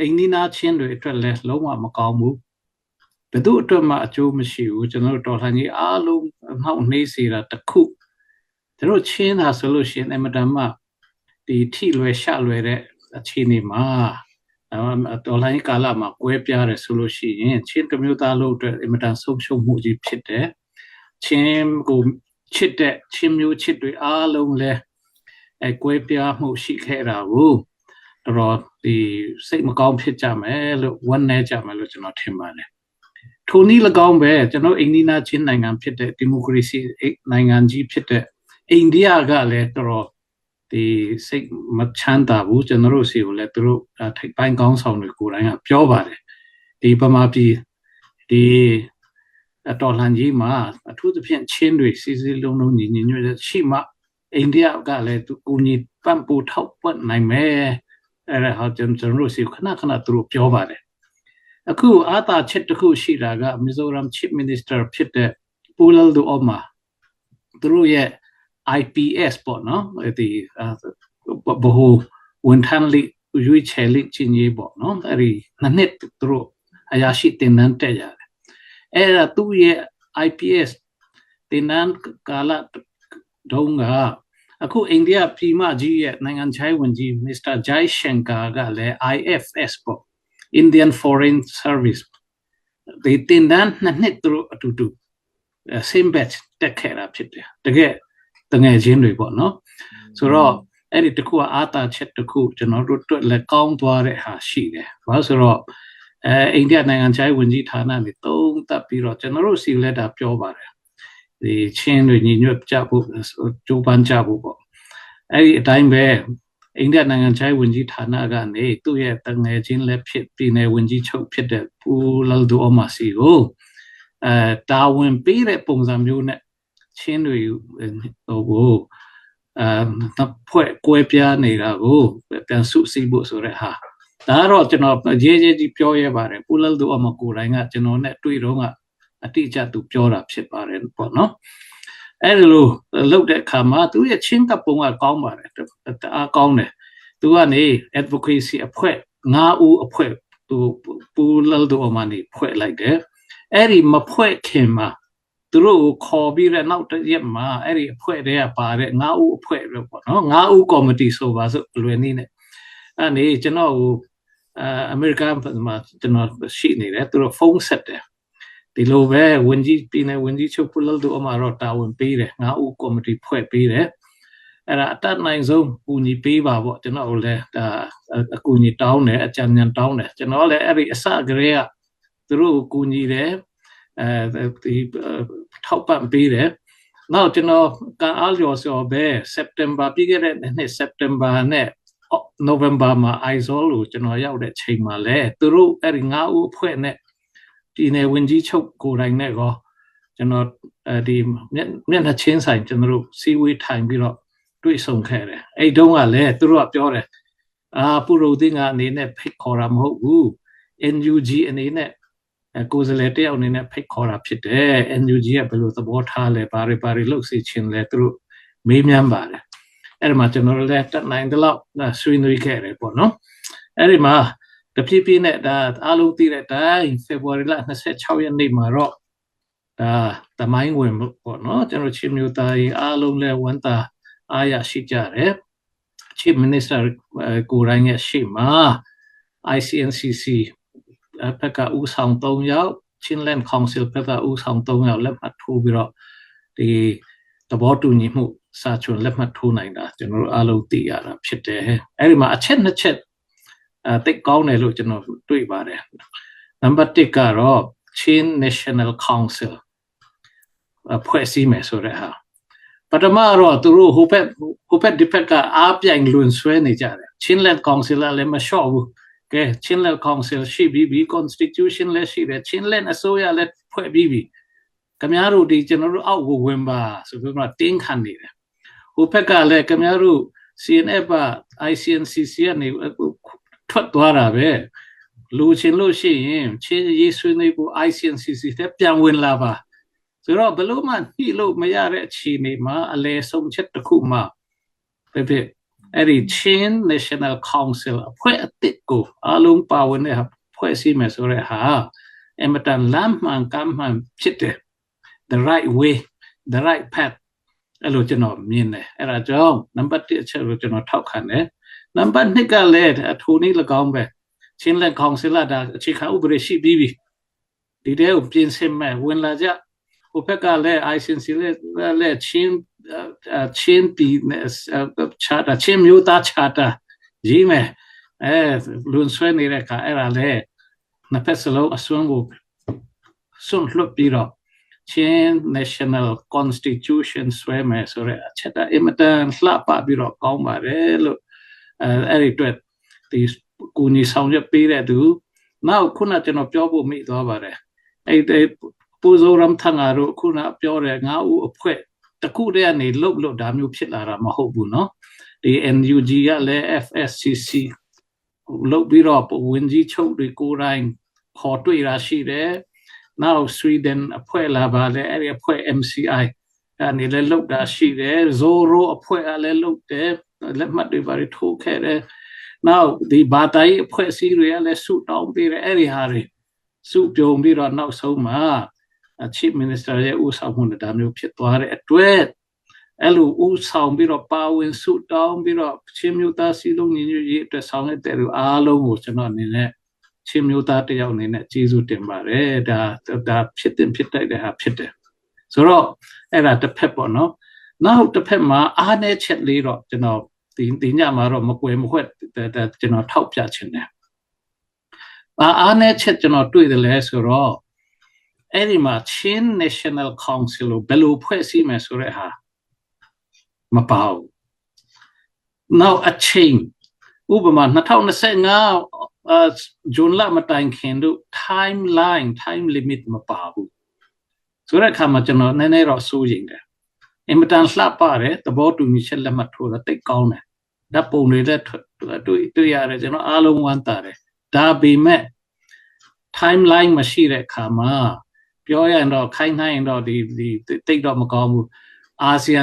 အိန္ဒိနာချင်းတွေအတွက်လည်းလုံးဝမကောင်းဘူးဘယ်သူအတွက်မှအကျိုးမရှိဘူးကျွန်တော်တို့တော်လှန်ရေးအားလုံးနှောက်နှေးစေတာတစ်ခုကျွန်တော်ချင်းတာဆိုလို့ရှိရင်အမတန်မှဒီထိလွယ်ရှလွယ်တဲ့အခြေအနေမှာတော်လှန်ရေးကာလမှာကွဲပြားတယ်ဆိုလို့ရှိရင်ချင်းတစ်မျိုးသားလုံးအတွက်အမတန်ဆုံးရှုံးမှုကြီးဖြစ်တယ်ချင်းကိုချစ်တဲ့ချင်းမျိုးချစ်တွေအားလုံးလည်းကွဲပြားမှုရှိခဲ့တာကိုတော့ဒီစိတ်မကောင်းဖြစ်ကြမယ်လို့ဝမ်းနည်းကြမယ်လို့ကျွန်တော်ထင်ပါတယ်ထိုနည်း၎င်းပဲကျွန်တော်အိန္ဒိယချင်းနိုင်ငံဖြစ်တဲ့ဒီမိုကရေစီနိုင်ငံကြီးဖြစ်တဲ့အိန္ဒိယကလည်းတော်ဒီစိတ်မချမ်းသာဘူးကျွန်တော်တို့စီကိုလည်းသူတို့ထိပ်ပိုင်းကောင်းဆောင်တွေကိုယ်တိုင်ကပြောပါတယ်ဒီပမာပြည်ဒီတော်လှန်ရေးမှာအထူးသဖြင့်ချင်းတွေစီစီလုံးလုံးညီညွတ်ရှိမှအိန္ဒိယကလည်းသူကိုညီပံ့ပိုးထောက်ပံ့နိုင်မယ်အဲ့ဒါဟာကျွန်တော်တို့စီခဏသူတို့ပြောပါတယ်အခုအာသာချက်တစ်ခုရှိတာကမီဇိုရမ် Chief Minister ဖြစ်တဲ့ပူလယ်ဒူအော်မာသူတို့ရဲ့ IPS ပေါ့နော်ဒီဘဟိုဝန်ထမ်းလိရွေးချယ်လိချင်းကြီးပေါ့နော်အဲ့ဒီနှစ်သူတို့အရာရှိတင်နန်းတက်ရတယ်အဲ့ဒါသူ့ရဲ့ IPS တင်နန်းကာလတုန်းကအခုအိန္ဒိယပြည်မကြီးရဲ့နိုင်ငံခြားရေးဝန်ကြီး Mr. Jai Shankar ကလည်း IFS ပေါ့ Indian Foreign Service ဒီတင်နန်းနှစ်သူတို့အတူတူ same batch တက်ခဲ့တာဖြစ်တယ်တကယ်တငယ်ချင်းတွေပေါ့နော်ဆိုတော့အဲ့ဒီတခုကအာသာချက်တခုကျွန်တော်တို့တွေ့လက်ကောင်းသွားတဲ့ဟာရှိတယ်ဘာလို့ဆိုတော့အိန္ဒိယနိုင်ငံခြားရေးဝန်ကြီးဌာနနေသုံးသပ်ပြီးတော့ကျွန်တော်တို့စီလက်တာပြောပါတယ်ဒီချင်းတွေညီညွတ်ကြဖို့ကြိုးပမ်းကြဖို့ပေါ့အဲ့ဒီအတိုင်းပဲအိန္ဒိယနိုင်ငံခြားရေးဝန်ကြီးဌာနကနေသူ့ရဲ့တငယ်ချင်းလက်ဖြစ်ပြည်နယ်ဝန်ကြီးချုပ်ဖြစ်တဲ့ပူလယ်ဒူအော်မာစီကိုတာဝန်ပေးတဲ့ပုံစံမျိုးနဲ့ချင်းတွေဟိုဖွဲ့ကွဲပြားနေတာကိုပြန်စုစည်းဖို့ဆိုတဲ့ဟာဒါတော့ကျွန်တော်ရေးကြီးပြောရပါတယ်ပူလယ်ဒူအော်မာကိုယ်တိုင်ကကျွန်တော်နဲ့တွေ့တော့ကအတိအကျသူပြောတာဖြစ်ပါတယ်ပေါ့နော်အဲ့ဒီလိုလုပ်တဲ့အခါမှာသူရဲ့ချင်းကပုံကကောင်းပါတယ်အားကောင်းတယ်သူကနေ advocacy အဖွဲ့9ဦးအဖွဲ့သူပူလယ်ဒူအော်မာနေဖွဲ့လိုက်တယ်အဲ့ဒီမဖွဲ့ခင်မှာသူတို့ကိုခေါ်ပြီးတဲ့နောက်တစ်ရက်မှာအဲ့ဒီအဖွဲ့တွေကပါတဲ့9ဦးအဖွဲ့ပဲပေါ့နော်9ဦးကော်မတီဆိုပါစို့လွယ်နည်းနဲ့အဲ့ဒီကျွန်တော်အမေရိကန်မှာကျွန်တော်ရှိနေတယ်သူတို့ဖုန်းဆက်တယ်ဒီလိုပဲဝန်ကြီးပြည်နယ်ဝန်ကြီးချုပ်ပူလယ်ဒူအော်မာတော့တာဝန်ပေးတယ်9ဦးကော်မတီဖွဲ့ပေးတယ်အဲ့ဒါအတတ်နိုင်ဆုံးကူညီပေးပါပေါ့ကျွန်တော်လည်းဒါအကူညီတောင်းတယ်အကြံဉာဏ်တောင်းတယ်ကျွန်တော်လည်းအဲ့ဒီအစကတည်းကသူတို့ကူညီတယ်ဒီထောက်ပံ့ပေးတယ်နောက်ကျွန်တော်ကအားလျော်စွာပဲစက်တင်ဘာပြီးခဲ့တဲ့နှစ်စက်တင်ဘာနဲ့နိုဝင်ဘာမှာ ISOL ကိုကျွန်တော်ရောက်တဲ့ချိန်မှာလဲသူတို့အဲ့ဒီ9ဦးအဖွဲ့နဲ့ဒီနယ်ဝင်ကြီးချုပ်ကိုယ်တိုင်နဲ့ကောကျွန်တော်ဒီမျက်နှာချင်းဆိုင်ကျွန်တော်တို့စီဝေးထိုင်ပြီးတော့တွေ့ဆုံခဲ့တယ်အဲ့တုန်းကလည်းသူတို့ကပြောတယ်ပူရိုသိန်းကအနေနဲ့ဖိတ်ခေါ်တာမဟုတ်ဘူး NUG အနေနဲ့ကိုယ်စားလှယ်တယောက်အနေနဲ့ဖိတ်ခေါ်တာဖြစ်တယ် NUG ကဘယ်လိုသဘောထားလဲဘာတွေလုပ်စီချင်းလဲသူတို့မေးမြန်းပါတယ်အဲ့ဒီမှာကျွန်တော်လည်းတက်နိုင်တဲ့လောက်ဆွေးနွေးခဲ့တယ်ပေါ့နော်အဲ့ဒီမှာတဖြည်းဖြည်းနဲ့ဒါအားလုံးသိတဲ့အတိုင်း February လ26ရက်နေ့မှာတော့ဒါသမိုင်းဝင်ပေါ့နော်ကျွန်တော်ချင်းမျိုးသားအားလုံးလည်းဝန်တာအားရရှိကြတယ် Chief Minister ကိုယ်တိုင်ရဲ့ရှေ့မှာ ICNCC ဘက်ကဦးဆောင်3ယောက် Chinland Council ဘက်ကဦးဆောင်3ယောက်လက်မှတ်ထိုးပြီးတော့ဒီသဘောတူညီမှုစာချုပ်လက်မှတ်ထိုးနိုင်တာကျွန်တော်တို့အားလုံးသိရတာဖြစ်တယ်အဲ့ဒီမှာအချက်2ချက်တိတ်ကောင်းတယ်လို့ကျွန်တော်တွေ့ပါတယ်နံပါတ်1ကတော့ Chin National Council ဖွဲ့စည်းမယ်ဆိုတဲ့ဟာပထမတော့သူတို့ဟိုဘက်ဒီဘက်ကအားပြိုင်လွန်ဆွဲနေကြတယ် Chinland Council လည်းမလျှော့ဘူးကဲ Chinland Council ရှိပြီး Constitution လည်းရှိတယ် Chinland အစိုးရလည်းဖွဲ့ပြီးပြီခင်ဗျားတို့ဒီကျွန်တော်တို့အောက်ကိုဝင်ပါဆိုပြီးတော့တင်းခံနေတယ်ဟိုဘက်ကလည်းခင်ဗျားတို့ CNF ICNCC ကနေထွက်သွားတာပဲလူချင်းလို့ရှိရင်ချင်းရေးဆွေးနွေးဖို့ ICNCC တဲ့ပြန်ဝင်လာပါ ဆိုတော့ဘလို့မှညှိလို့မရတဲ့အခြေအနေမှာအလဲဆုံးချက်တစ်ခုမှဖြစ်အဲ့ဒီ Chin National Council အဖွဲ့အသစ်ကိုအားလုံးပါဝင်တဲ့ဖွဲ့စည်းမယ်ဆိုတဲ့ဟာအမတန်လမ်းမှန်ကမ်းမှန်ဖြစ်တယ် the right way the right path အဲ့လိုကျွန်တော်မြင်တယ်အဲ့ဒါကြောင့်နံပါတ်1အချက်ကိုကျွန်တော်ထောက်ခံတယ်နံပါတ်2ကလည်းအထူးနည်း၎င်းပဲ Chinland Council ဒါအခြေခံဥပဒေရှိပြီးပြီဒီတဲ့ကိုပြင်ဆင်မယ်ဝင်လာကြဟိုဘက်ကလည်း ICC လည်းချင်းပြည် charter ချင်းမျိုးသား charter ရေးမယ်လွန်ဆွဲနေတဲ့အခါအဲ့ဒါလည်းနှစ်ဖက်စလုံးအစွမ်းကိုစွန့်လွတ်ပြီးတော့ Chin National Constitution ဆွဲမယ်ဆိုတဲ့အချက်အင်မတန်လှပပြီးတော့ကောင်းပါတယ်လို့အဲ့ဒီအတွက်ဒီကိုကြီးဆောင်ရွက်ပေးတဲ့သူနောက်ခုနကျွန်တော်ပြောဖို့မိသွားပါတယ်အဲ့ပူဇော်ရမ်ထငါတို့ခုနပြောတဲ့ငါးဦးအဖွဲ့တခုတည်းကနေလှုပ်လို့ဒါမျိုးဖြစ်လာတာမဟုတ်ဘူးเนาะဒီ NUG ကလည်း FSCC လှုပ်ပြီးတော့ဝင်ကြီးချုပ်တွေကိုယ်တိုင်ခေါ်တွေ့တာရှိတယ်နောက် Sweden အဖွဲ့လာပါလေအဲ့ဒီအဖွဲ့ MCI အနေနဲ့လှုပ်တာရှိတယ် Zoro အဖွဲ့ကလည်းလှုပ်တယ်လက်မှတ်တွေပါထိုးခဲ့တယ်နောက်ဒီဘာတိုင်အဖွဲ့အစည်းတွေကလည်းစုတောင်းပေးတယ်အဲ့ဒီဟာတွေစုပြုံပြီးတော့နောက်ဆုံးမှာ Chief Minister ရဲ့ဦးဆောင်မှုနဲ့ဒါမျိုးဖြစ်သွားတဲ့အတွက်အဲ့လိုဦးဆောင်ပြီးတော့ပါဝင်စုတောင်းပြီးတော့ချင်းမျိုးသားစီလုံးညီညွတ်ရေးအတွက်ဆောင်ရွက်တဲ့လူအားလုံးကိုကျွန်တော်အနေနဲ့ချင်းမျိုးသားတယောက်အနေနဲ့ကျေးဇူးတင်ပါတယ်ဒါဖြစ်တဲ့ဟာဖြစ်တယ်ဆိုတော့အဲ့ဒါတစ်ဖက်ပေါ့နော်နောက်တစ်ဖက်မှာအားနည်းချက်လေးတော့ကျွန်တော်ဒီညမှာတော့မကွယ်မခွက်ကျွန်တော်ထောက်ပြချင်တယ်အားနည်းချက်ကျွန်တော်တွေ့တယ်လဲဆိုတော့အဲ့ဒီမှာ Chin National Council ကိုဘယ်လိုဖွဲ့စည်းမယ်ဆိုတဲ့ဟာမပါဘူးနောက်အချိန်ဥပမာ2025ဇွန်လမတိုင်ခင်တို့ time limit မပါဘူးဆိုတဲ့အခါမှာကျွန်တော်နည်းနည်းတော့စိုးရိမ်တယ်အင်မတန်လှပတယ်သဘောတူညီချက်လက်မှတ်ထိုးတာတိတ်ကောင်းတယ်ဓာတ်ပုံတွေလည်းတွေ့ရတယ်ကျွန်တော်အားလုံးဝမ်းသာတယ်ဒါပေမဲ့ timeline မရှိတဲ့အခါမှာပြောရရင်တော့ခိုင်းနိုင်တော့ဒီတိတ်တော့မကောင်းဘူးအာဆီယံ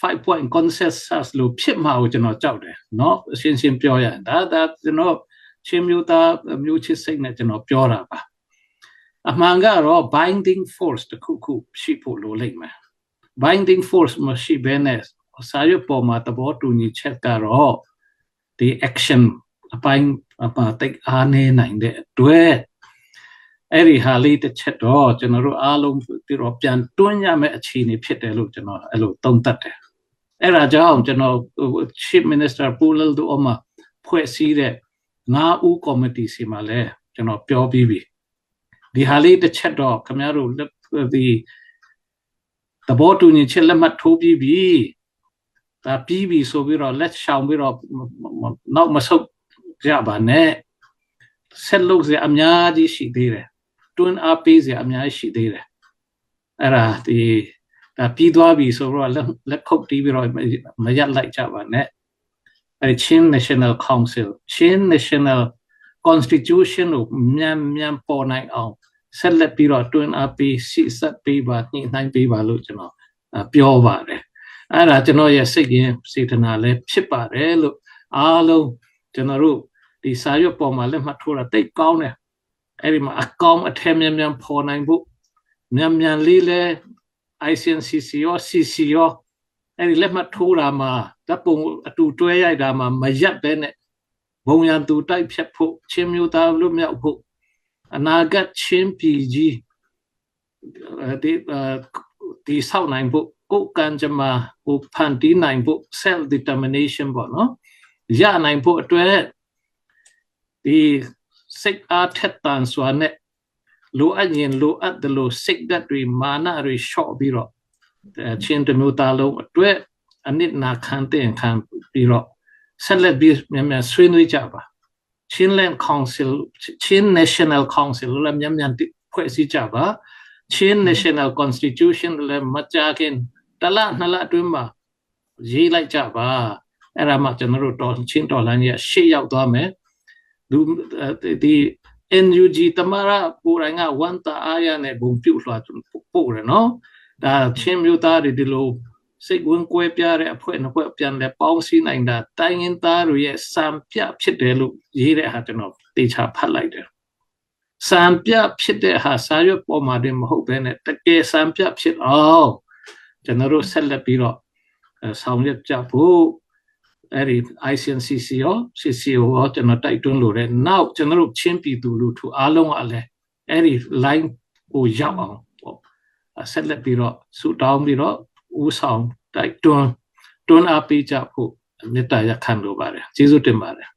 5 point consensus လို့ဖြစ်မှာကိုကျွန်တော်ကြောက်တယ်เนาะအရှင်းရှင်းပြောရရင်ဒါကျွန်တော်ချင်းမျိုးသားမျိုးချစ်စိတ်နဲ့ကျွန်တော်ပြောတာပါအမှန်ကတော့ binding force တခုရှိဖို့လိုလိမ့်မယ် binding force မရှိဘဲနဲ့စာရွက်ပေါ်မှာသဘောတူညီချက်ကတော့ဒီ action အပိုင်းတိတ်အားနေနိုင်တဲ့အတွက်အဲ့ဒီဟာလေးတစ်ချက်တော့ကျွန်တော်တို့အားလုံးပြီးတော့ပြန်တွန်းရမယ့်အခြေအနေဖြစ်တယ်လို့ကျွန်တော်အဲ့လိုသုံးသပ်တယ်အဲ့ဒါကြောင့်ကျွန်တော် Chief Minister Pulal တို့အမဖွဲ့စည်းတဲ့9ဦးကော်မတီစီမှာလဲကျွန်တော်ပြောပြီးပြီဒီဟာလေးတစ်ချက်တော့ခင်ဗျားတို့ဒီသဘောတူညီချက်လက်မှတ်ထိုးပြီးပြီဒါပြီးပြီဆိုပြီးတော့လက်ရှောင်ပြီးတော့နောက်မဆုတ်ကြပါနဲ့ဆက်လုပ်စရာအများကြီးရှိသေးတယ်တွန်းအားပေးစရာအများကြီးရှိသေးတယ်အဲ့ဒါဒါပြီးသွားပြီဆိုတော့လက်ခုပ်တီးပြီးတော့မရက်လိုက်ကြပါနဲ့အဲ့ Chin National Council Chin National Constitution ကိုမြန်ပေါ်နိုင်အောင်ဆက်လက်ပြီးတော့တွန်းအားပေးစီဆက်ပေးပါညှိနှိုင်းပေးပါလို့ကျွန်တော်ပြောပါတယ်အဲ့ဒါကျွန်တော်ရဲ့စိတ်ရင်းစေတနာလည်းဖြစ်ပါတယ်လို့အားလုံးကျွန်တော်တို့ဒီစာရွက်ပေါ်မှာလက်မှတ်ထိုးတာတိတ်ကောင်းတယ်အဲ့ဒီမှာအကောင်အထက်မြန်ပေါ်နိုင်ဖို့မြန်လေးလဲ ICNCC ရော CC ရောအဲ့ဒီလက်မှတ်ထိုးတာမှာတပ်ပုံအတူတွဲရိုက်တာမှာမရက်ပဲနဲ့ဘုံရန်သူတိုက်ဖြတ်ဖို့ချင်းမျိုးသားလူမြောက်ဖို့အနာဂတ်ချင်းပြည်ကြီးဒီဆောက်နိုင်ဖို့ကိုကံကြမ္မာကိုဖန်တီးနိုင်ဖို့ self determination ပေါ့နော်ရနိုင်ဖို့အတွက်ဒီစိတ်အားထက်သန်စွာနဲ့လိုအပ်ရင်လိုအပ်တယ်လို့စိတ်ဓာတ်တွေမာနတွေလျှော့ပြီးတော့ချင်းတမျိုးသားလုံးအတွက်အနစ်နာခံတဲ့ခံပြီးတော့ဆက်လက်ပြီးမြန်ဆွေးနွေးကြပါ Chinland Council Chin National Council လည်းမြန်ဖွဲ့စည်းကြပါ Chin National Constitution လည်းမကြခင်တလနှစ်လအတွင်းမှာရေးလိုက်ကြပါအဲ့ဒါမှကျွန်တော်တို့ချင်းတော်လှန်ရေးရှေ့ရောက်သွားမယ်ဒီ NUG တမရကိုယ်တိုင်ကဝန်တာအားရနဲ့ဘုံပြုတ်လွှာပို့ရနော်ဒါချင်းမျိုးသားတွေဒီလိုစိတ်ဝင်ကွဲပြားတဲ့အဖွဲ့နှစ်ဖွဲ့ပြန်လဲပေါင်းစည်းနိုင်တာတိုင်းရင်းသားတွေရဲ့စံပြဖြစ်တယ်လို့ရေးတဲ့ဟာကျွန်တော်တေချာဖတ်လိုက်တယ်စံပြဖြစ်တဲ့ဟာစာရွက်ပေါ်မှာတင်မဟုတ်ဘဲနဲ့တကယ်စံပြဖြစ်အောင်ကျွန်တော်တို့ဆက်လက်ပြီးတော့ဆောင်ရွက်ကြဖို့အဲ့ဒီ ICNCC ရော CCO ရောကျွန်တော်တိုက်တွန်းလို့တဲ့နောက်ကျွန်တော်တို့ချင်းပြည်သူလူထုအားလုံးကလည်းအဲ့ဒီ line ကိုရောက်အောင်ပေါ့ဆက်လက်ပြီးတော့ဆူတောင်းပြီးတော့ဦးဆောင်တိုက်တွန်းအားပေးကြဖို့မေတ္တာရပ်ခံလိုပါတယ်ကျေးဇူးတင်ပါတယ်